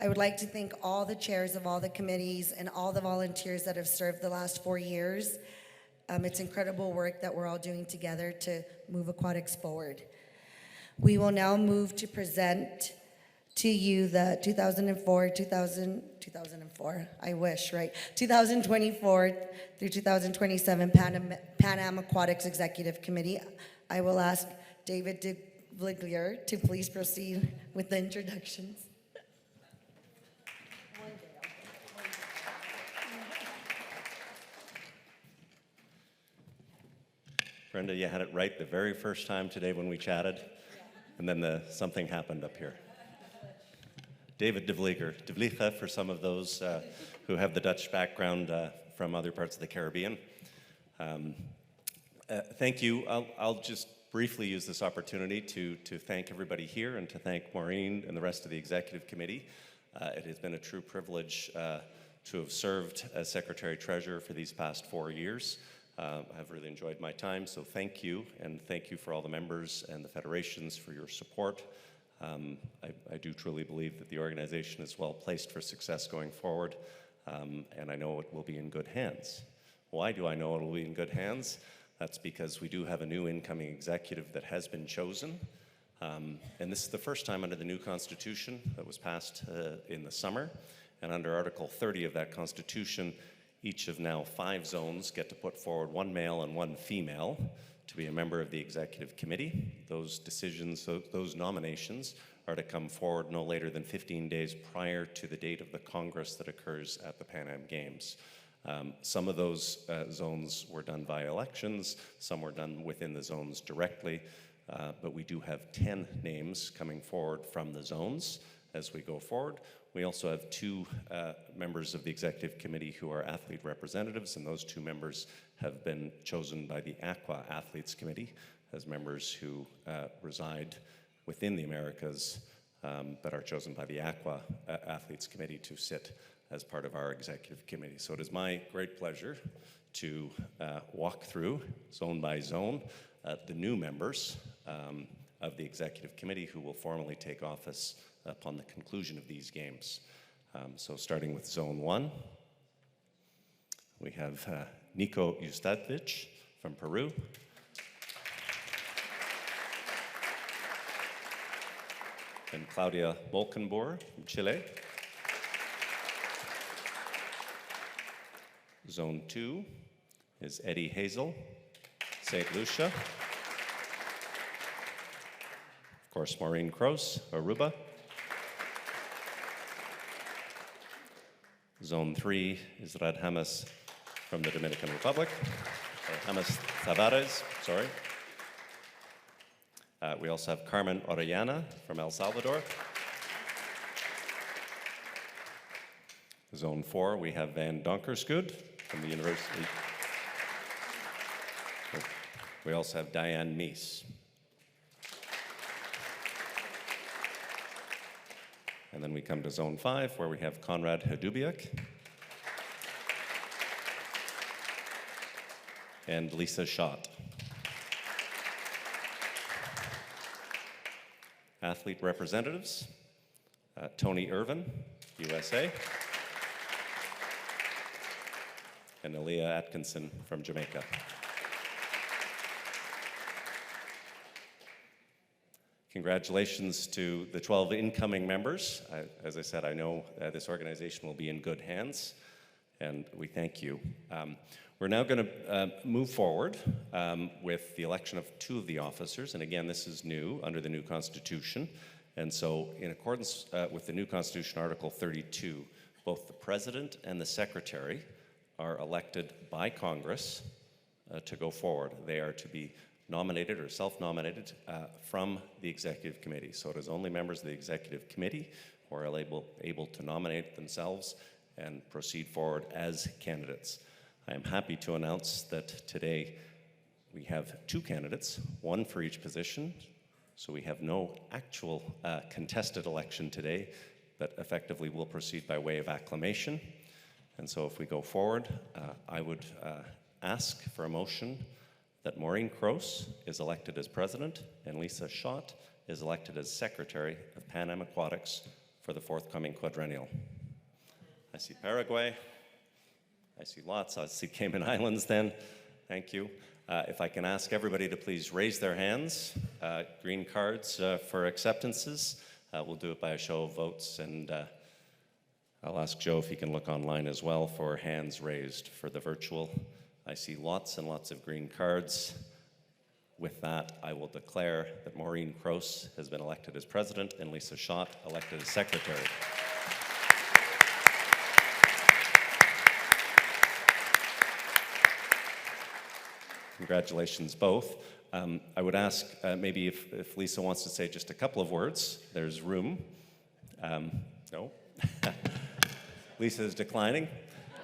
I would like to thank all the chairs of all the committees and all the volunteers that have served the last 4 years. It's incredible work that we're all doing together to move aquatics forward. We will now move to present to you the 2024 through 2027 PanAm Aquatics Executive Committee. I will ask David de Vliglier to please proceed with the introductions. Brenda, you had it right the very first time today when we chatted, and then something happened up here. David de Vliger for some of those who have the Dutch background from other parts of the Caribbean. Thank you. I'll just briefly use this opportunity to thank everybody here and to thank Maureen and the rest of the Executive Committee. It has been a true privilege to have served as Secretary-Treasurer for these past 4 years. I've really enjoyed my time, so thank you, and thank you for all the members and the federations for your support. I do truly believe that the organization is well placed for success going forward, and I know it will be in good hands. Why do I know it will be in good hands? That's because we do have a new incoming executive that has been chosen, and this is the first time under the new Constitution that was passed in the summer, and under Article 30 of that Constitution, each of now 5 zones get to put forward 1 male and 1 female to be a member of the Executive Committee. Those decisions, those nominations are to come forward no later than 15 days prior to the date of the Congress that occurs at the Pan Am Games. Some of those zones were done via elections, some were done within the zones directly, but we do have 10 names coming forward from the zones as we go forward. We also have 2 members of the Executive Committee who are athlete representatives, and those 2 members have been chosen by the Aqua Athletes Committee as members who reside within the Americas, but are chosen by the Aqua Athletes Committee to sit as part of our Executive Committee. So it is my great pleasure to walk through, zone by zone, the new members of the Executive Committee who will formally take office upon the conclusion of these games. So starting with Zone 1, we have Nico Ustadvich from Peru. And Claudia Bolkenboer from Chile. Zone 2 is Eddie Hazel, St. Lucia. Of course, Maureen Kroos, Aruba. Zone 3 is Radhamas from the Dominican Republic. Radhamas Tavares, sorry. We also have Carmen Orellana from El Salvador. Zone 4, we have Van Donkersgoed from the University. We also have Diane Meese. And then we come to Zone 5, where we have Konrad Hadubiak and Lisa Schott. Athlete representatives, Tony Irvin, USA, and Aaliyah Atkinson from Jamaica. Congratulations to the 12 incoming members. As I said, I know this organization will be in good hands, and we thank you. We're now going to move forward with the election of 2 of the officers, and again, this is new under the new Constitution. And so, in accordance with the new Constitution, Article 32, both the President and the Secretary are elected by Congress to go forward. They are to be nominated or self-nominated from the Executive Committee. So it is only members of the Executive Committee who are able to nominate themselves, and proceed forward as candidates. I am happy to announce that today we have 2 candidates, 1 for each position, so we have no actual contested election today, but effectively we'll proceed by way of acclamation. And so if we go forward, I would ask for a motion that Maureen Kroos is elected as president and Lisa Schott is elected as secretary of PanAm Aquatics for the forthcoming quadrennial. I see Paraguay. I see lots. I see Cayman Islands then. Thank you. If I can ask everybody to please raise their hands. Green cards for acceptances. We'll do it by a show of votes, and I'll ask Joe if he can look online as well for hands raised for the virtual. I see lots and lots of green cards. With that, I will declare that Maureen Kroos has been elected as president and Lisa Schott elected as secretary. Congratulations both. I would ask maybe if Lisa wants to say just a couple of words. There's room. No? Lisa is declining.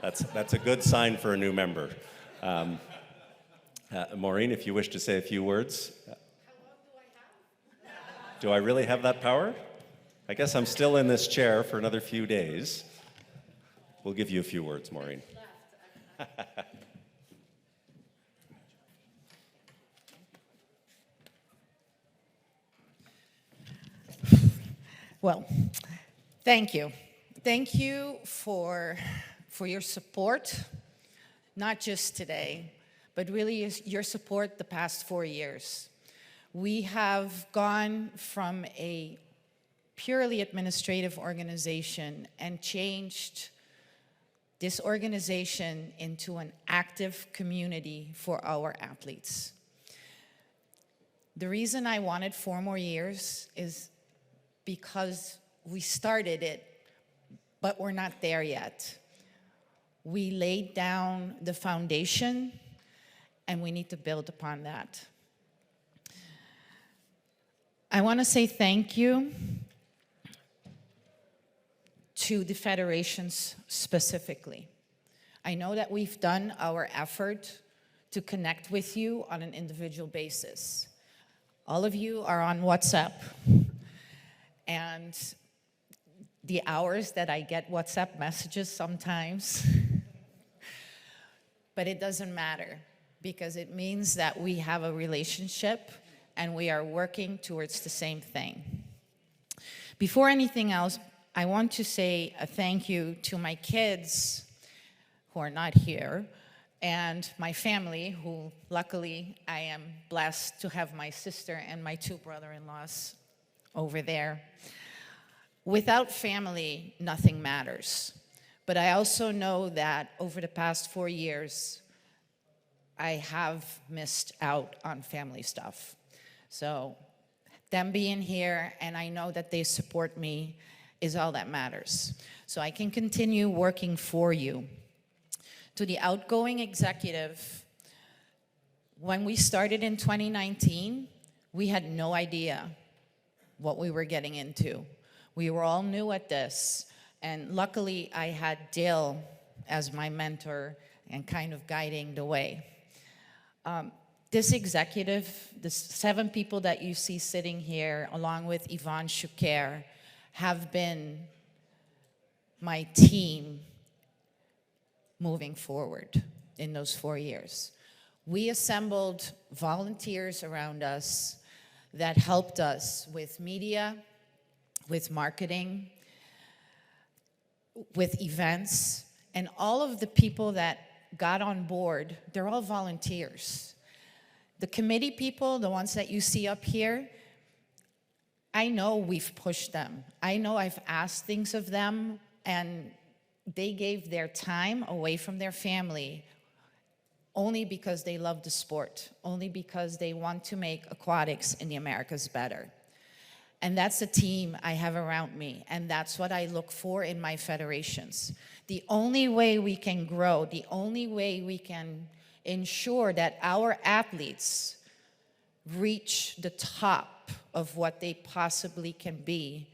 That's a good sign for a new member. Maureen, if you wish to say a few words. How long do I have? Do I really have that power? I guess I'm still in this chair for another few days. We'll give you a few words, Maureen. Well, thank you. Thank you for your support, not just today, but really your support the past 4 years. We have gone from a purely administrative organization and changed this organization into an active community for our athletes. The reason I wanted 4 more years is because we started it, but we're not there yet. We laid down the foundation, and we need to build upon that. I want to say thank you to the federations specifically. I know that we've done our effort to connect with you on an individual basis. All of you are on WhatsApp, and the hours that I get WhatsApp messages sometimes, but it doesn't matter, because it means that we have a relationship and we are working towards the same thing. Before anything else, I want to say a thank you to my kids who are not here, and my family, who luckily I am blessed to have my sister and my 2 brother-in-laws over there. Without family, nothing matters. But I also know that over the past 4 years, I have missed out on family stuff. So them being here, and I know that they support me, is all that matters. So I can continue working for you. To the outgoing executive, when we started in 2019, we had no idea what we were getting into. We were all new at this, and luckily I had Dale as my mentor and kind of guiding the way. This executive, the 7 people that you see sitting here, along with Yvonne Choucair, have been my team moving forward in those 4 years. We assembled volunteers around us that helped us with media, with marketing, with events, and all of the people that got on board, they're all volunteers. The committee people, the ones that you see up here, I know we've pushed them. I know I've asked things of them, and they gave their time away from their family only because they love the sport, only because they want to make aquatics in the Americas better. And that's the team I have around me, and that's what I look for in my federations. The only way we can grow, the only way we can ensure that our athletes reach the top of what they possibly can be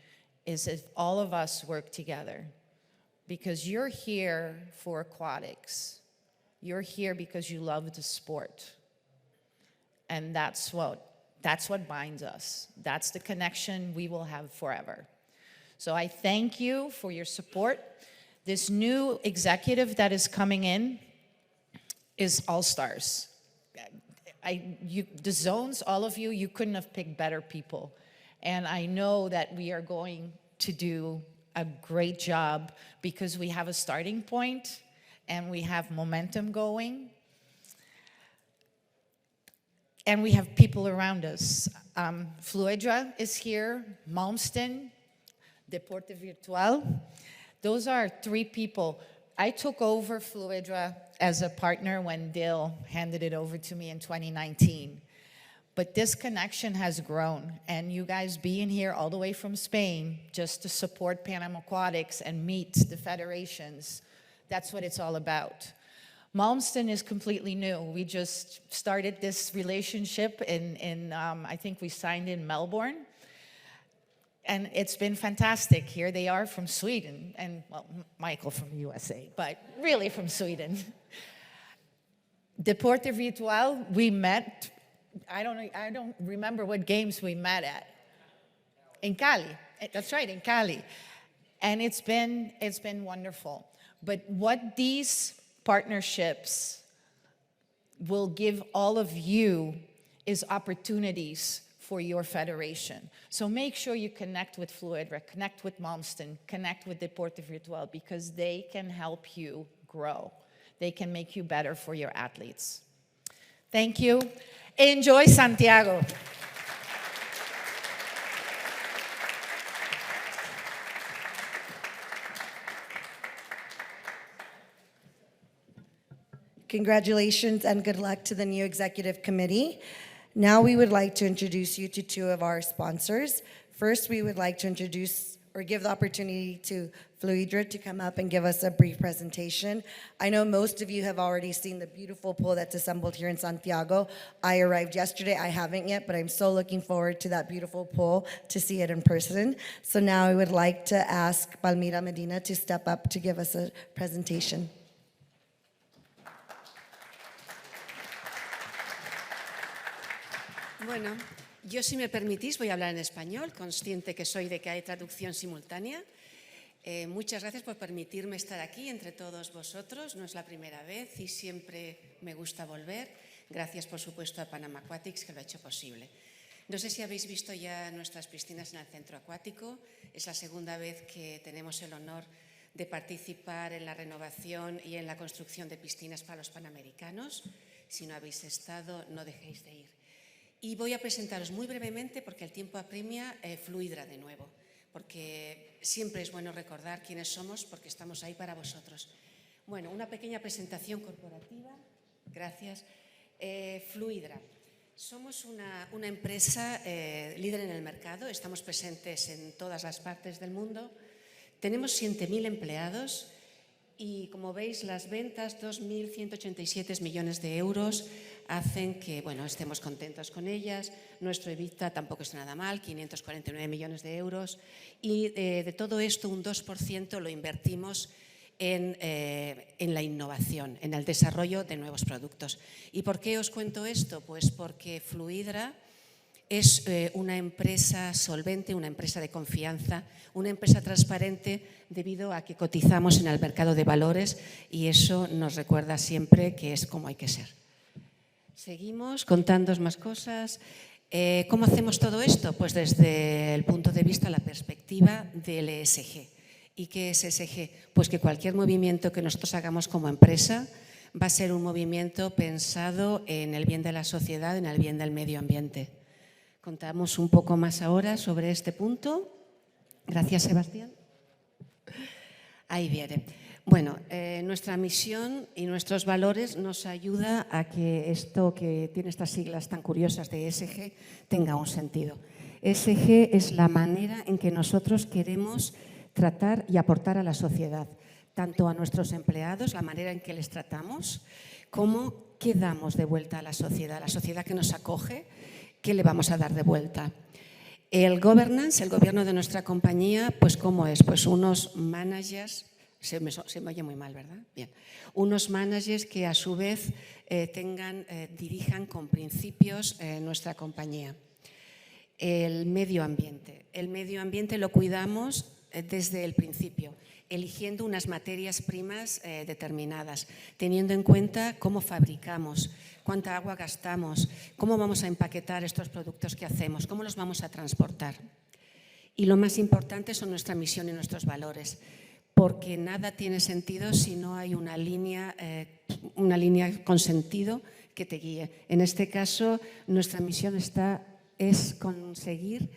is if all of us work together. because you're here for aquatics. You're here because you love the sport. And that's what binds us. That's the connection we will have forever. So I thank you for your support. This new executive that is coming in is all-stars. The zones, all of you couldn't have picked better people. And I know that we are going to do a great job because we have a starting point and we have momentum going. And we have people around us. Fluidra is here, Malmsteen, Deporte Virtual. Those are 3 people. I took over Fluidra as a partner when Dale handed it over to me in 2019. But this connection has grown, and you guys being here all the way from Spain just to support PanAm Aquatics and meet the federations, that's what it's all about. Malmsteen is completely new. We just started this relationship in I think we signed in Melbourne. And it's been fantastic. Here they are from Sweden, and well, Michael from the USA, but really from Sweden. Deporte Virtual, we met, I don't remember what games we met at. In Cali, that's right, in Cali. And it's been wonderful. But what these partnerships will give all of you is opportunities for your federation. So make sure you connect with Fluidra, connect with Malmsteen, connect with Deporte Virtual, because they can help you grow. They can make you better for your athletes. Thank you. Enjoy Santiago. Congratulations and good luck to the new executive committee. Now we would like to introduce you to 2 of our sponsors. First, we would like to introduce or give the opportunity to Fluidra to come up and give us a brief presentation. I know most of you have already seen the beautiful pool that's assembled here in Santiago. I arrived yesterday, I haven't yet, but I'm so looking forward to that beautiful pool to see it in person. So now I would like to ask Palmira Medina to step up to give us a presentation. Bueno, yo si me permitís voy a hablar en español, consciente que soy de que hay traducción simultánea. Muchas gracias por permitirme estar aquí entre todos vosotros. No es la primera vez y siempre me gusta volver. Gracias, por supuesto, a PanAm Aquatics, que lo ha hecho posible. No sé si habéis visto ya nuestras piscinas en el centro acuático. Es la segunda vez que tenemos el honor de participar en la renovación y en la construcción de piscinas para los panamericanos. Si no habéis estado, no dejéis de ir. Y voy a presentaros muy brevemente, porque el tiempo apremia, Fluidra de nuevo, porque siempre es bueno recordar quiénes somos, porque estamos ahí para vosotros. Bueno, una pequeña presentación corporativa. Gracias. Fluidra. Somos una empresa líder en el mercado, estamos presentes en todas las partes del mundo. Tenemos 7.000 empleados y, como veis, las ventas, 2.187 millones de euros, hacen que, bueno, estemos contentos con ellas. Nuestro EBITDA tampoco está nada mal, 549 millones de euros. Y de todo esto, un 2% lo invertimos en la innovación, en el desarrollo de nuevos productos. ¿Y por qué os cuento esto? Pues porque Fluidra es una empresa solvente, una empresa de confianza, una empresa transparente, debido a que cotizamos en el mercado de valores, y eso nos recuerda siempre que es como hay que ser. Seguimos contándoos más cosas. ¿Cómo hacemos todo esto? Pues desde el punto de vista, la perspectiva del ESG. ¿Y qué es ESG? Pues que cualquier movimiento que nosotros hagamos como empresa va a ser un movimiento pensado en el bien de la sociedad, en el bien del medio ambiente. Contamos un poco más ahora sobre este punto. Gracias, Sebastián. Ahí viene. Bueno, nuestra misión y nuestros valores nos ayuda a que esto que tiene estas siglas tan curiosas de ESG tenga un sentido. ESG es la manera en que nosotros queremos tratar y aportar a la sociedad, tanto a nuestros empleados, la manera en que les tratamos, como qué damos de vuelta a la sociedad que nos acoge, qué le vamos a dar de vuelta. El governance, el gobierno de nuestra compañía, pues ¿cómo es? Pues unos managers Se me oye muy mal, ¿verdad? Bien. Unos managers que a su vez dirijan con principios nuestra compañía. El medio ambiente. El medio ambiente lo cuidamos desde el principio, eligiendo unas materias primas determinadas, teniendo en cuenta cómo fabricamos, cuánta agua gastamos, cómo vamos a empaquetar estos productos que hacemos, cómo los vamos a transportar. Y lo más importante son nuestra misión y nuestros valores, porque nada tiene sentido si no hay una línea con sentido que te guíe. En este caso, nuestra misión es conseguir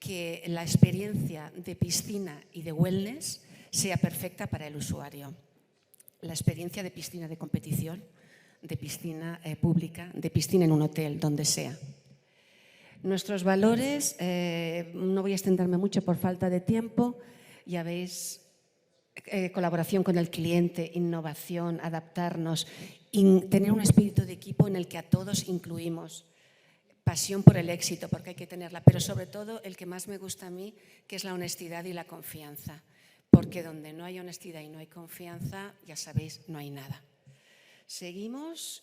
que la experiencia de piscina y de wellness sea perfecta para el usuario. La experiencia de piscina de competición, de piscina pública, de piscina en un hotel, donde sea. Nuestros valores, no voy a extenderme mucho por falta de tiempo, ya veis, colaboración con el cliente, innovación, adaptarnos, tener un espíritu de equipo en el que a todos incluimos. Pasión por el éxito, porque hay que tenerla, pero sobre todo el que más me gusta a mí, que es la honestidad y la confianza, porque donde no hay honestidad y no hay confianza, ya sabéis, no hay nada. Seguimos,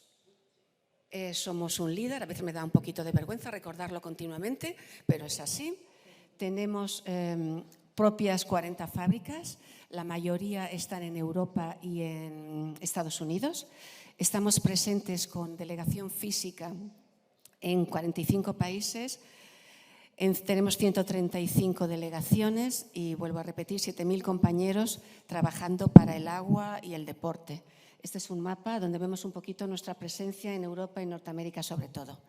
somos un líder, a veces me da un poquito de vergüenza recordarlo continuamente, pero es así. Tenemos propias 40 fábricas, la mayoría están en Europa y en Estados Unidos. Estamos presentes con delegación física en 45 países, tenemos 135 delegaciones y, vuelvo a repetir, 7.000 compañeros trabajando para el agua y el deporte. Este es un mapa donde vemos un poquito nuestra presencia en Europa y Norteamérica sobre todo.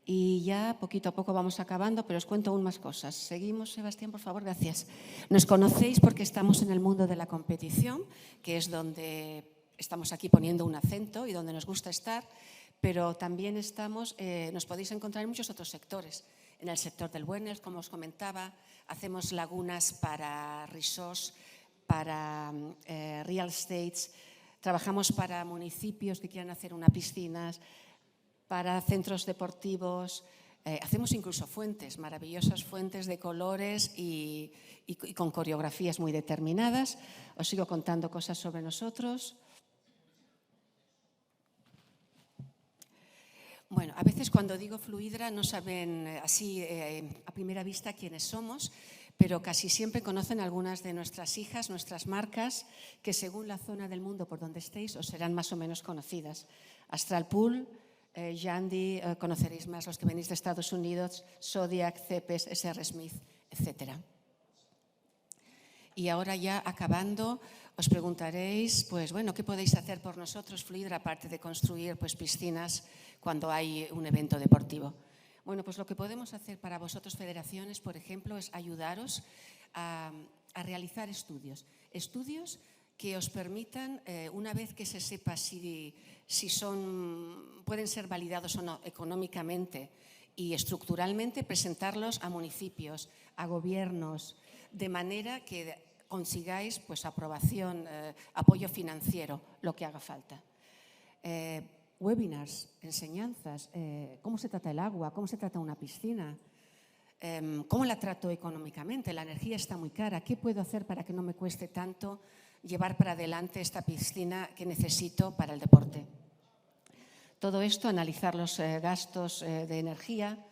Y ya poquito a poco vamos acabando, pero os cuento aún más cosas. Seguimos, Sebastián, por favor, gracias. Nos conocéis porque estamos en el mundo de la competición, que es donde estamos aquí poniendo un acento y donde nos gusta estar, pero también nos podéis encontrar en muchos otros sectores. En el sector del wellness, como os comentaba, hacemos lagunas para resorts, para real estates, trabajamos para municipios que quieran hacer una piscina, para centros deportivos, hacemos incluso fuentes, maravillosas fuentes de colores y con coreografías muy determinadas. Os sigo contando cosas sobre nosotros. Bueno, a veces cuando digo Fluidra no saben así a primera vista quiénes somos, pero casi siempre conocen algunas de nuestras hijas, nuestras marcas, que según la zona del mundo por donde estéis os serán más o menos conocidas. Astral Pool, Yandy, conoceréis más los que venís de Estados Unidos, Zodiac, Cepes, SR Smith, etc. Y ahora ya acabando, os preguntaréis, pues bueno, ¿qué podéis hacer por nosotros, Fluidra, aparte de construir pues, piscinas cuando hay un evento deportivo? Bueno, pues lo que podemos hacer para vosotros, federaciones, por ejemplo, es ayudaros a realizar estudios que os permitan, una vez que se sepa si pueden ser validados o no económicamente y estructuralmente, presentarlos a municipios, a gobiernos, de manera que consigáis pues, aprobación, apoyo financiero, lo que haga falta. Webinars, enseñanzas, cómo se trata el agua, cómo se trata una piscina, cómo la trato económicamente, la energía está muy cara, ¿qué puedo hacer para que no me cueste tanto llevar para adelante esta piscina que necesito para el deporte? Todo esto, analizar los gastos de energía,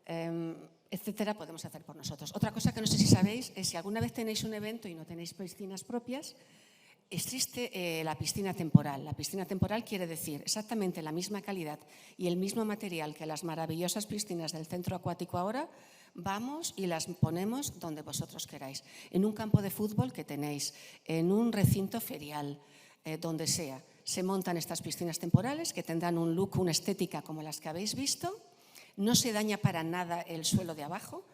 etcétera, podemos hacer por nosotros. Otra cosa que no sé si sabéis es si alguna vez tenéis un evento y no tenéis piscinas propias, existe la piscina temporal. La piscina temporal quiere decir exactamente la misma calidad y el mismo material que las maravillosas piscinas del centro acuático ahora, vamos y las ponemos donde vosotros queráis. En un campo de fútbol que tenéis, en un recinto ferial, donde sea. Se montan estas piscinas temporales que tendrán un look, una estética como las que habéis visto. No se daña para nada el suelo de abajo.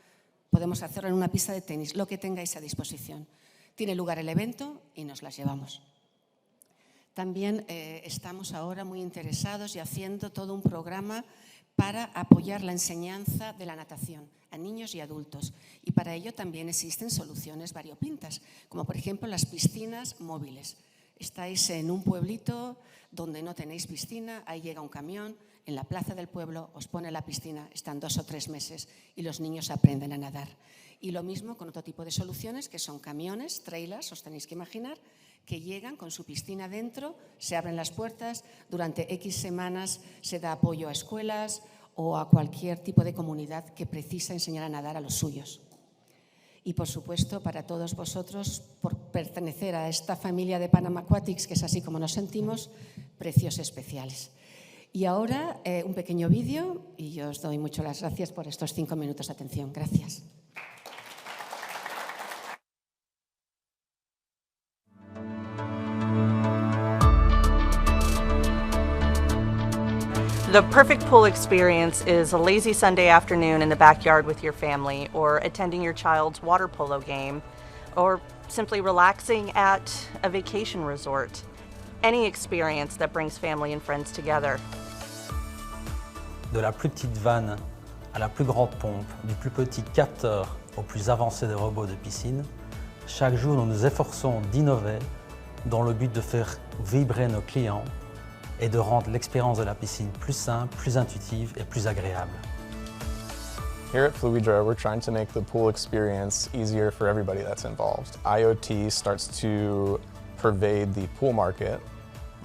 Podemos hacerlo en una pista de tenis, lo que tengáis a disposición. Tiene lugar el evento y nos las llevamos. También estamos ahora muy interesados y haciendo todo un programa para apoyar la enseñanza de la natación a niños y adultos. Y para ello también existen soluciones variopintas, como por ejemplo las piscinas móviles. Estáis en un pueblito donde no tenéis piscina, ahí llega un camión, en la plaza del pueblo os pone la piscina, están 2 o 3 meses y los niños aprenden a nadar. Y lo mismo con otro tipo de soluciones que son camiones, trailers, os tenéis que imaginar, que llegan con su piscina dentro, se abren las puertas, durante X semanas se da apoyo a escuelas o a cualquier tipo de comunidad que precisa enseñar a nadar a los suyos. Y, por supuesto, para todos vosotros, por pertenecer a esta familia de PanAm Aquatics, que es así como nos sentimos, precios especiales. Y ahora un pequeño vídeo y yo os doy muchas las gracias por estos 5 minutos de atención. Gracias. The perfect pool experience is a lazy Sunday afternoon in the backyard with your family, or attending your child's water polo game, or simply relaxing at a vacation resort. Any experience that brings family and friends together. De la plus petite vanne à la plus grande pompe, du plus petit capteur au plus avancé des robots de piscine, chaque jour nous nous efforçons d'innover dans le but de faire vibrer nos clients et de rendre l'expérience de la piscine plus simple, plus intuitive et plus agréable. Here at Fluidra, we're trying to make the pool experience easier for everybody that's involved. IoT starts to pervade the pool market.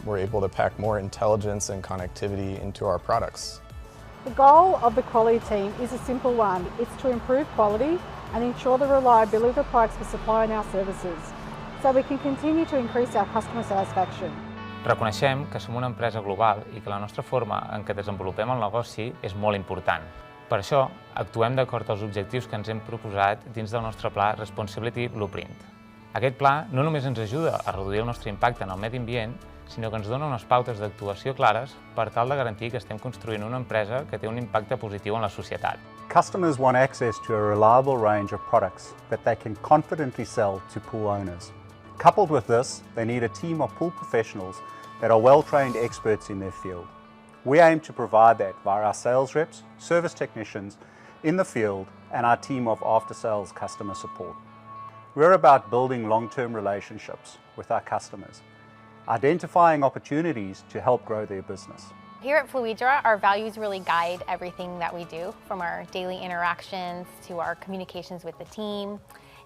We're able to pack more intelligence and connectivity into our products. The goal of the quality team is a simple one. It's to improve quality and ensure the reliability of the products we supply in our services, so we can continue to increase our customer satisfaction. Reconeixem que som una empresa global i que la nostra forma en què desenvolupem el negoci és molt important. Per això, actuem d'acord als objectius que ens hem proposat dins del nostre pla Responsibility Blueprint. Aquest pla no només ens ajuda a reduir el nostre impacte en el medi ambient, sinó que ens dona unes pautes d'actuació clares per tal de garantir que estem construint una empresa que té un impacte positiu en la societat. Customers want access to a reliable range of products that they can confidently sell to pool owners. Coupled with this, they need a team of pool professionals that are well-trained experts in their field. We aim to provide that via our sales reps, service technicians in the field, and our team of after-sales customer support. We're about building long-term relationships with our customers, identifying opportunities to help grow their business. Here at Fluidra, our values really guide everything that we do, from our daily interactions to our communications with the team.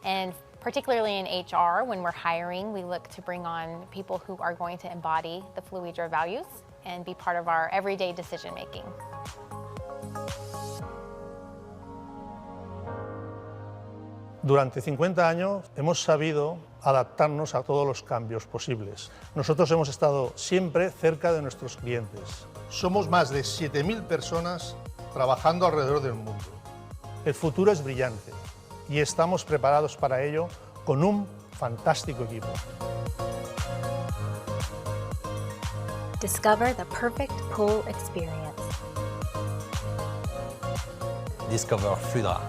And particularly in HR, when we're hiring, we look to bring on people who are going to embody the Fluidra values and be part of our everyday decision-making. Durante 50 años hemos sabido adaptarnos a todos los cambios posibles. Nosotros hemos estado siempre cerca de nuestros clientes. Somos más de 7.000 personas trabajando alrededor del mundo. El futuro es brillante y estamos preparados para ello con un fantástico equipo. Discover the perfect pool experience. Discover Fluidra.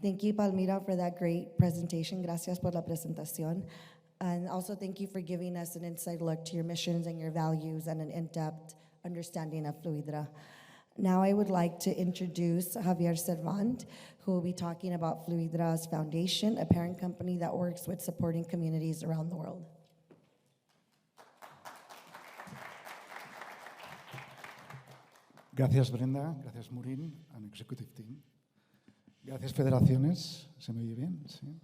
Thank you, Palmira, for that great presentation. Gracias por la presentación. And also thank you for giving us an inside look to your missions and your values and an in-depth understanding of Fluidra. Now I would like to introduce Javier Servant, who will be talking about Fluidra's Foundation, a parent company that works with supporting communities around the world. Gracias, Brenda. Gracias, Maureen, and Executive Team. Gracias, Federaciones. ¿Se me oye bien? Sí.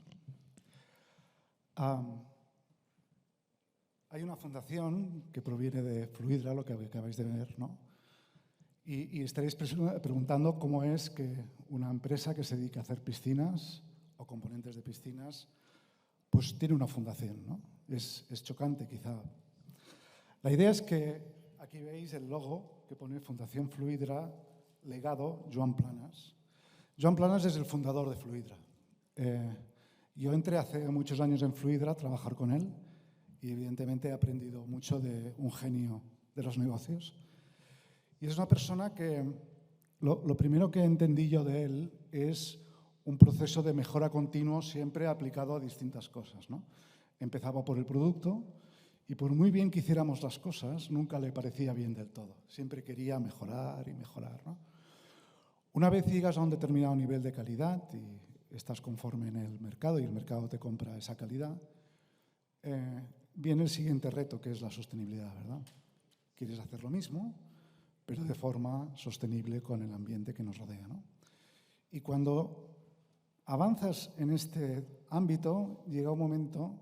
Hay una fundación que proviene de Fluidra, lo que acabáis de ver, ¿no? Y estaréis preguntando cómo es que una empresa que se dedica a hacer piscinas o componentes de piscinas, pues tiene una fundación, ¿no? Es chocante, quizá. La idea es que aquí veis el logo que pone Fundación Fluidra, legado Joan Planas. Joan Planas es el fundador de Fluidra. Yo entré hace muchos años en Fluidra a trabajar con él y evidentemente he aprendido mucho de un genio de los negocios. Y es una persona que lo primero que entendí yo de él es un proceso de mejora continuo siempre aplicado a distintas cosas, ¿no? Empezaba por el producto y por muy bien que hiciéramos las cosas, nunca le parecía bien del todo. Siempre quería mejorar y mejorar, ¿no? Una vez llegas a un determinado nivel de calidad y estás conforme en el mercado y el mercado te compra esa calidad, viene el siguiente reto, que es la sostenibilidad, ¿verdad? Quieres hacer lo mismo, pero de forma sostenible con el ambiente que nos rodea, ¿no? Y cuando avanzas en este ámbito, llega un momento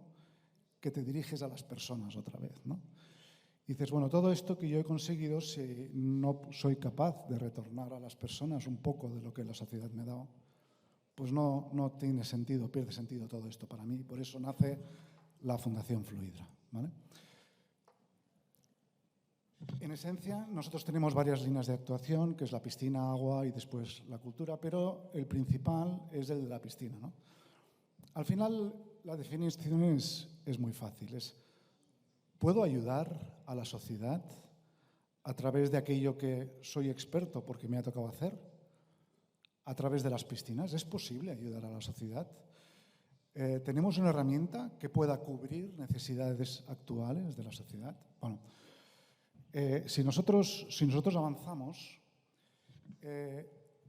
que te diriges a las personas otra vez, ¿no? Y dices, bueno, todo esto que yo he conseguido, si no soy capaz de retornar a las personas un poco de lo que la sociedad me ha dado, pues no tiene sentido, pierde sentido todo esto para mí. Por eso nace la Fundación Fluidra, ¿vale? En esencia, nosotros tenemos varias líneas de actuación, que es la piscina, agua y después la cultura, pero el principal es el de la piscina, ¿no? Al final, la definición es muy fácil. ¿Puedo ayudar a la sociedad a través de aquello que soy experto porque me ha tocado hacer? ¿A través de las piscinas? ¿Es posible ayudar a la sociedad? ¿Tenemos una herramienta que pueda cubrir necesidades actuales de la sociedad? Bueno, si nosotros avanzamos,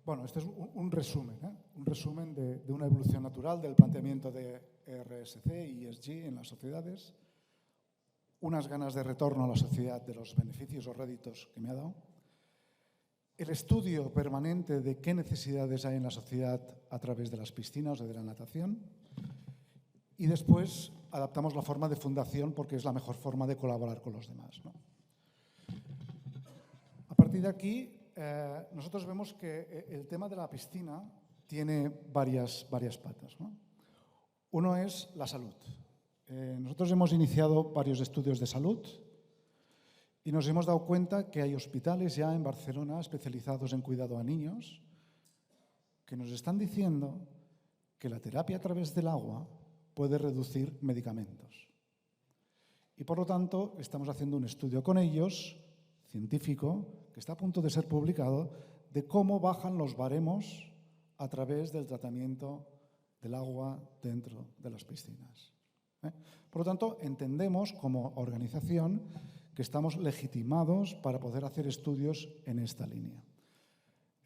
bueno, este es un resumen de una evolución natural del planteamiento de RSC y ESG en las sociedades, unas ganas de retorno a la sociedad de los beneficios o réditos que me ha dado, el estudio permanente de qué necesidades hay en la sociedad a través de las piscinas o de la natación, y después adaptamos la forma de fundación porque es la mejor forma de colaborar con los demás, ¿no? A partir de aquí, nosotros vemos que el tema de la piscina tiene varias patas, ¿no? Uno es la salud. Nosotros hemos iniciado varios estudios de salud y nos hemos dado cuenta que hay hospitales ya en Barcelona especializados en cuidado a niños que nos están diciendo que la terapia a través del agua puede reducir medicamentos. Y por lo tanto, estamos haciendo un estudio con ellos, científico, que está a punto de ser publicado, de cómo bajan los baremos a través del tratamiento del agua dentro de las piscinas. Por lo tanto, entendemos como organización que estamos legitimados para poder hacer estudios en esta línea.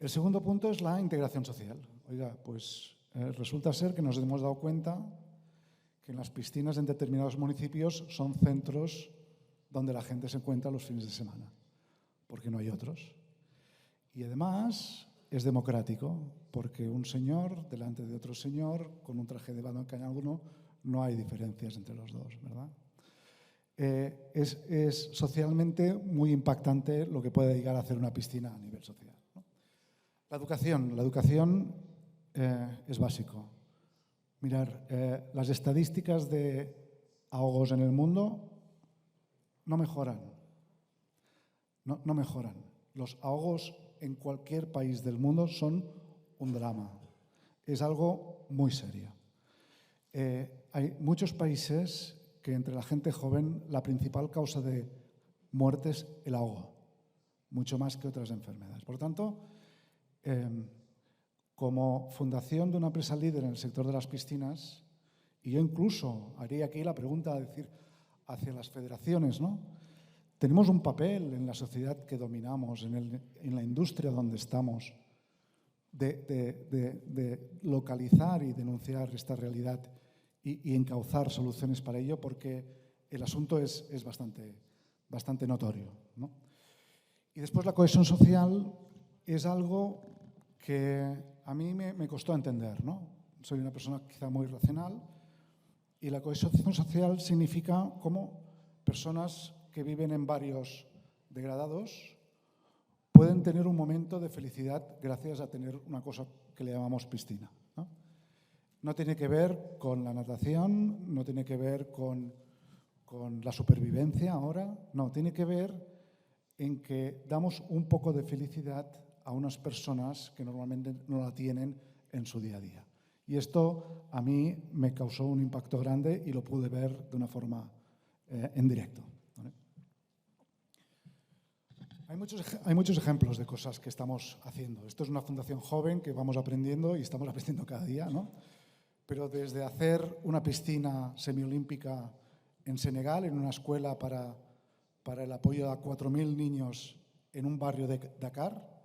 El segundo punto es la integración social. Oiga, pues resulta ser que nos hemos dado cuenta que en las piscinas en determinados municipios son centros donde la gente se encuentra los fines de semana, porque no hay otros. Y además es democrático, porque un señor delante de otro señor con un traje de baño uno, no hay diferencias entre los dos, ¿verdad? Es socialmente muy impactante lo que puede llegar a hacer una piscina a nivel social, ¿no? La educación es básico. Mirar, las estadísticas de ahogos en el mundo no mejoran. No mejoran. Los ahogos en cualquier país del mundo son un drama. Es algo muy serio. Hay muchos países que entre la gente joven la principal causa de muerte es el ahogo, mucho más que otras enfermedades. Por lo tanto, como fundación de una empresa líder en el sector de las piscinas, y yo incluso haría aquí la pregunta a decir hacia las federaciones, ¿no? Tenemos un papel en la sociedad que dominamos, en la industria donde estamos, de localizar y denunciar esta realidad y encauzar soluciones para ello, porque el asunto es bastante notorio, ¿no? Y después la cohesión social es algo que a mí me costó entender, ¿no? Soy una persona quizá muy racional y la cohesión social significa cómo personas que viven en barrios degradados pueden tener un momento de felicidad gracias a tener una cosa que le llamamos piscina, ¿no? No tiene que ver con la natación, no tiene que ver con la supervivencia ahora, no, tiene que ver en que damos un poco de felicidad a unas personas que normalmente no la tienen en su día a día. Y esto a mí me causó un impacto grande y lo pude ver de una forma en directo, ¿vale? Hay muchos ejemplos de cosas que estamos haciendo. Esto es una fundación joven que vamos aprendiendo y estamos aprendiendo cada día, ¿no? Pero desde hacer una piscina semiolímpica en Senegal, en una escuela para el apoyo a 4.000 niños en un barrio de Dakar,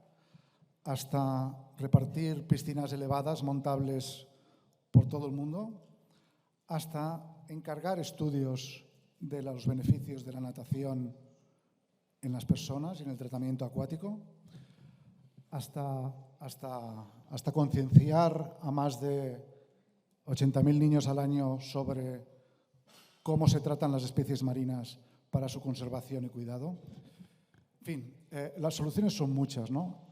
hasta repartir piscinas elevadas montables por todo el mundo, hasta encargar estudios de los beneficios de la natación en las personas y en el tratamiento acuático, hasta concienciar a más de 80.000 niños al año sobre cómo se tratan las especies marinas para su conservación y cuidado. En fin, las soluciones son muchas, ¿no?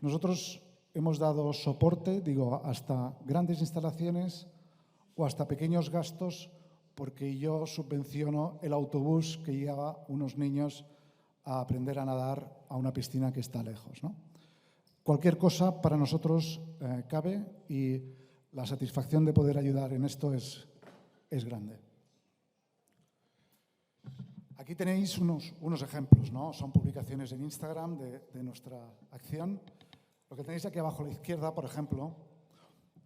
Nosotros hemos dado soporte, digo, hasta grandes instalaciones o hasta pequeños gastos, porque yo subvenciono el autobús que lleva unos niños a aprender a nadar a una piscina que está lejos, ¿no? Cualquier cosa para nosotros cabe y la satisfacción de poder ayudar en esto es grande. Aquí tenéis unos ejemplos, ¿no? Son publicaciones en Instagram de nuestra acción. Lo que tenéis aquí abajo a la izquierda, por ejemplo,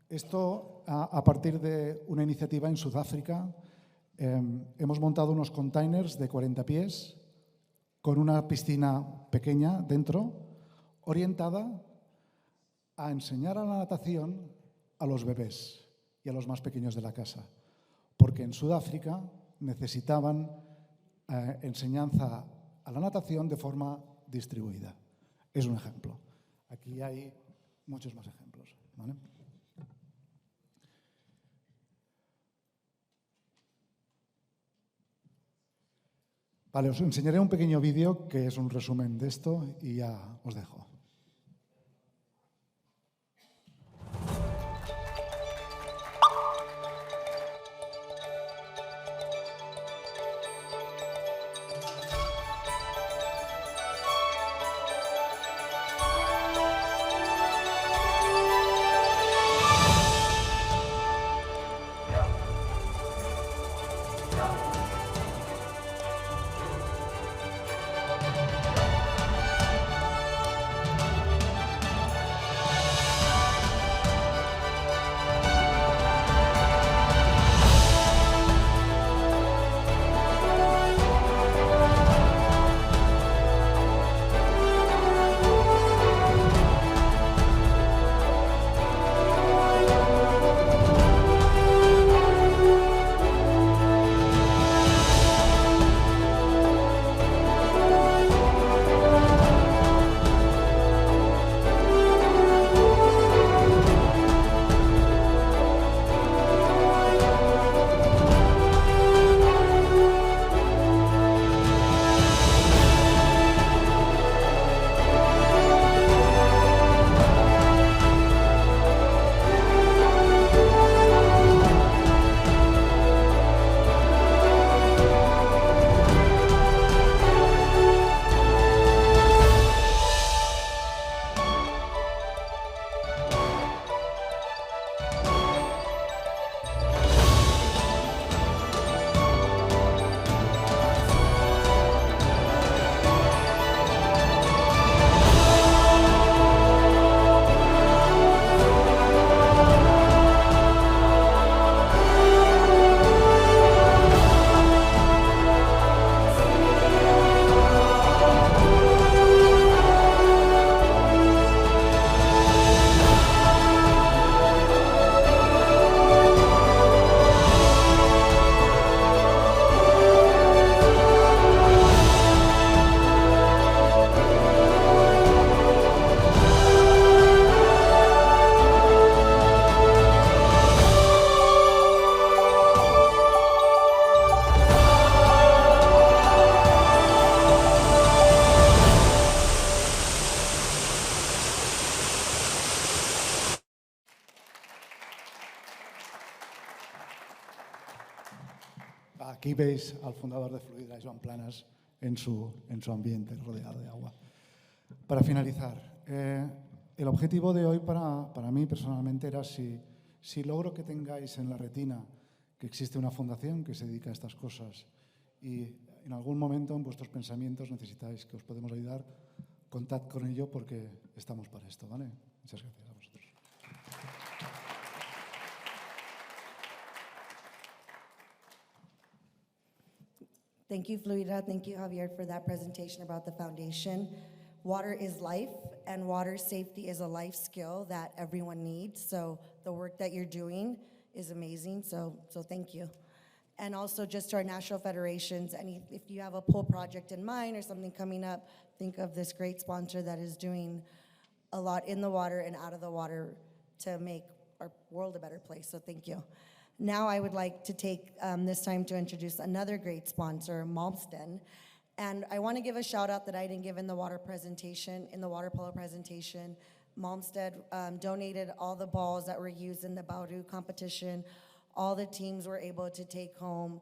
esto a partir de una iniciativa en Sudáfrica, hemos montado unos containers de 40 pies con una piscina pequeña dentro, orientada a enseñar a la natación a los bebés y a los más pequeños de la casa, porque en Sudáfrica necesitaban enseñanza a la natación de forma distribuida. Es un ejemplo. Aquí hay muchos más ejemplos, ¿vale? Vale, os enseñaré un pequeño vídeo que es un resumen de esto y ya os dejo. Aquí veis al fundador de Fluidra, Joan Planas, en su ambiente rodeado de agua. Para finalizar, el objetivo de hoy para mí personalmente era si logro que tengáis en la retina que existe una fundación que se dedica a estas cosas y en algún momento en vuestros pensamientos necesitáis que os podemos ayudar, contad con ello porque estamos para esto, ¿vale? Muchas gracias a vosotros. Thank you, Fluida. Thank you, Javier, for that presentation about the foundation. Water is life, and water safety is a life skill that everyone needs. So the work that you're doing is amazing. So thank you. And also just to our national federations, if you have a pool project in mind or something coming up, think of this great sponsor that is doing a lot in the water and out of the water to make our world a better place. So thank you. Now I would like to take this time to introduce another great sponsor, Malmsten. And I want to give a shout out that I didn't give in the water polo presentation. Malmsted donated all the balls that were used in the Bauru competition. All the teams were able to take home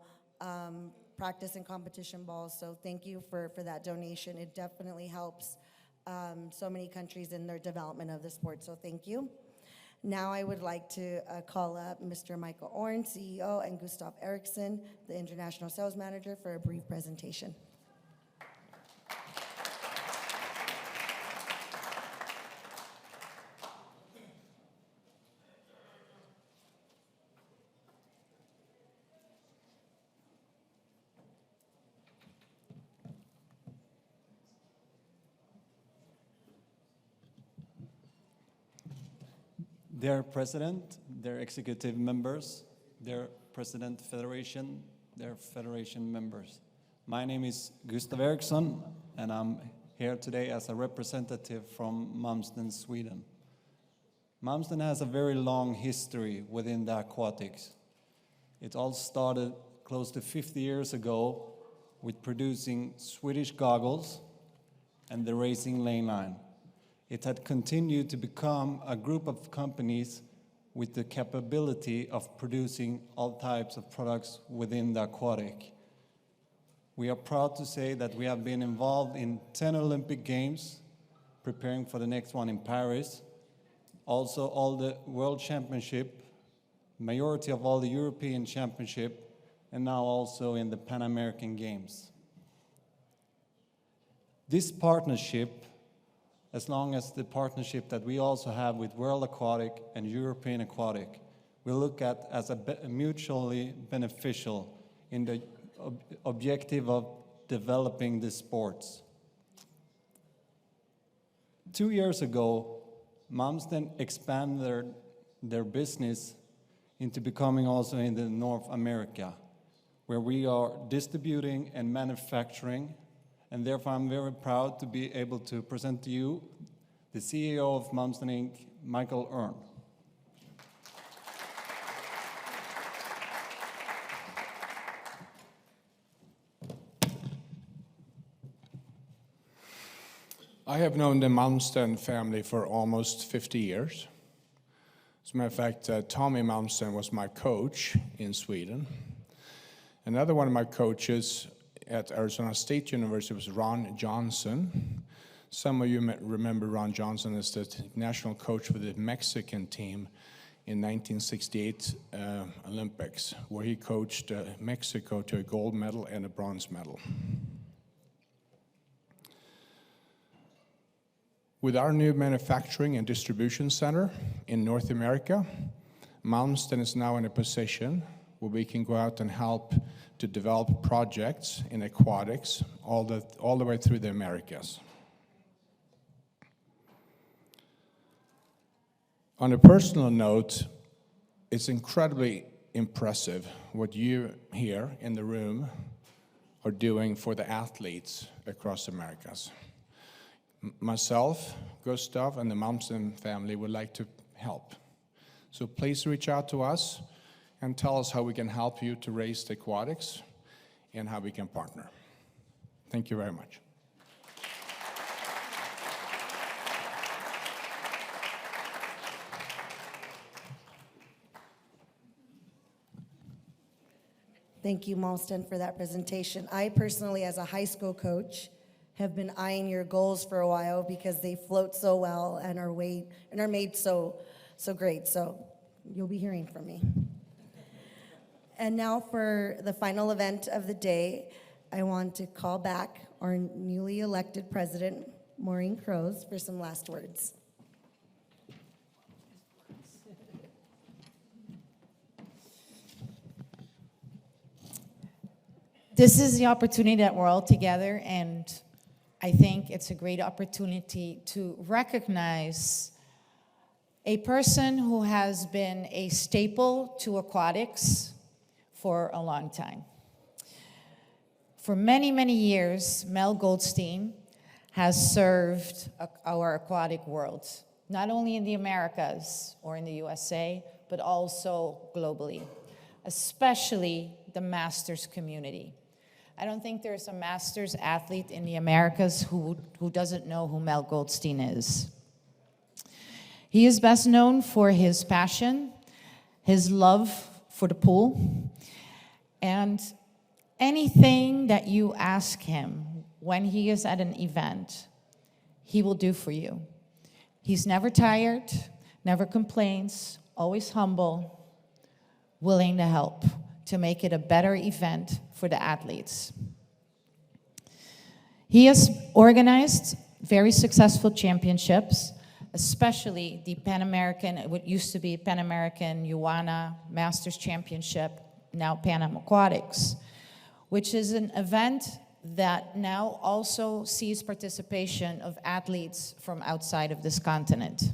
practice and competition balls. So thank you for that donation. It definitely helps so many countries in their development of the sport. So thank you. Now I would like to call up Mr. Michael Orn, CEO, and Gustav Eriksson, the International Sales Manager, for a brief presentation. Dear President, dear executive members, dear President Federation, dear Federation members. My name is Gustav Eriksson, and I'm here today as a representative from Malmsten, Sweden. Malmsten has a very long history within the aquatics. It all started close to 50 years ago with producing Swedish goggles and the racing lane line. It had continued to become a group of companies with the capability of producing all types of products within the aquatic. We are proud to say that we have been involved in 10 Olympic Games, preparing for the next one in Paris, also all the World Championship, majority of all the European Championship, and now also in the Pan American Games. This partnership, as long as the partnership that we also have with World Aquatic and European Aquatic, we look at as a mutually beneficial in the objective of developing the sports. 2 years ago, Malmsten expanded their business into becoming also in the North America, where we are distributing and manufacturing. And therefore, I'm very proud to be able to present to you the CEO of Malmsten Inc., Michael Orn. I have known the Malmsten family for almost 50 years. As a matter of fact, Tommy Malmsten was my coach in Sweden. Another one of my coaches at Arizona State University was Ron Johnson. Some of you may remember Ron Johnson as the national coach for the Mexican team in 1968 Olympics, where he coached Mexico to a gold medal and a bronze medal. With our new manufacturing and distribution center in North America, Malmsten is now in a position where we can go out and help to develop projects in aquatics all the way through the Americas. On a personal note, it's incredibly impressive what you here in the room are doing for the athletes across Americas. Myself, Gustav, and the Malmsten family would like to help. So please reach out to us and tell us how we can help you to raise the aquatics and how we can partner. Thank you very much. Thank you, Malston, for that presentation. I personally, as a high school coach, have been eyeing your goals for a while because they float so well and are made so great. So you'll be hearing from me. And now for the final event of the day, I want to call back our newly elected president, Maureen Crows, for some last words. This is the opportunity that we're all together, and I think it's a great opportunity to recognize a person who has been a staple to aquatics for a long time. For many, many years, Mel Goldstein has served our aquatic world, not only in the Americas or in the USA, but also globally, especially the masters community. I don't think there's a masters athlete in the Americas who doesn't know who Mel Goldstein is. He is best known for his passion, his love for the pool, and anything that you ask him when he is at an event, he will do for you. He's never tired, never complains, always humble, willing to help to make it a better event for the athletes. He has organized very successful championships, especially the Pan American, what used to be Pan American Yuana Masters Championship, now PanAm Aquatics, which is an event that now also sees participation of athletes from outside of this continent.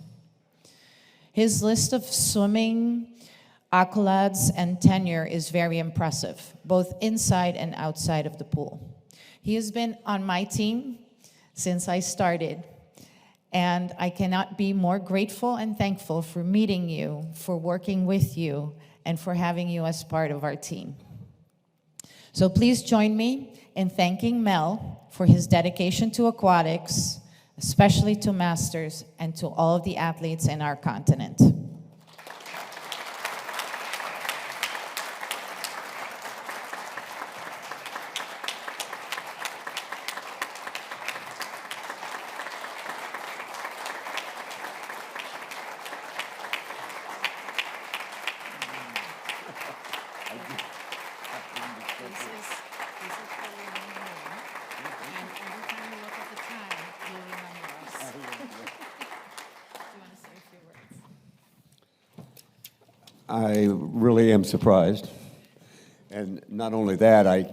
His list of swimming accolades and tenure is very impressive, both inside and outside of the pool. He has been on my team since I started, and I cannot be more grateful and thankful for meeting you, for working with you, and for having you as part of our team. So please join me in thanking Mel for his dedication to aquatics, especially to masters and to all of the athletes in our continent. I really am surprised. And not only that, I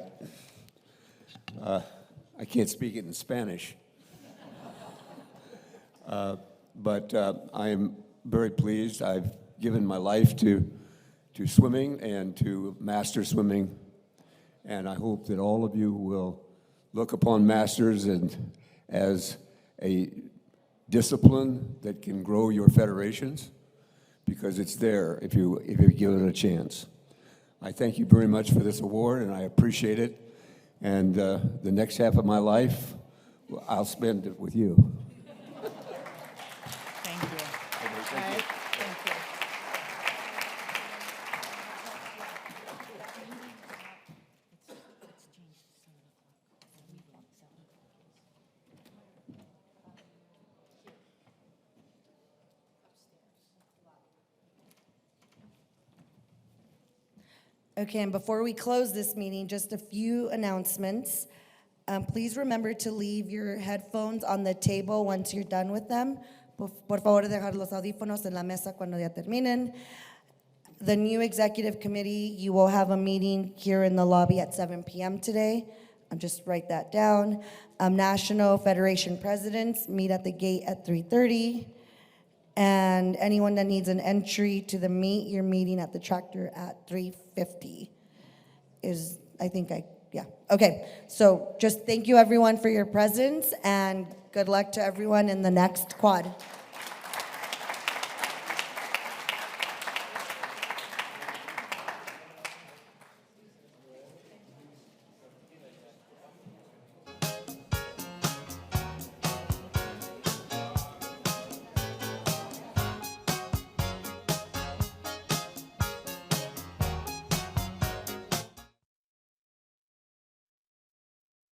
can't speak it in Spanish. But I am very pleased. I've given my life to swimming and to master swimming. And I hope that all of you will look upon masters as a discipline that can grow your federations, because it's there if you give it a chance. I thank you very much for this award, and I appreciate it. And the next half of my life, I'll spend it with you. Thank you. Thank you. Okay, and before we close this meeting, just a few announcements. Please remember to leave your headphones on the table once you're done with them. Por favor, dejar los audífonos en la mesa cuando ya terminen. The new executive committee, you will have a meeting here in the lobby at 7 p.m. today. Just write that down. National Federation presidents meet at the gate at 3:30. And anyone that needs an entry to the meet, you're meeting at the tractor at 3:50. Okay, so just thank you everyone for your presence, and good luck to everyone in the next quad.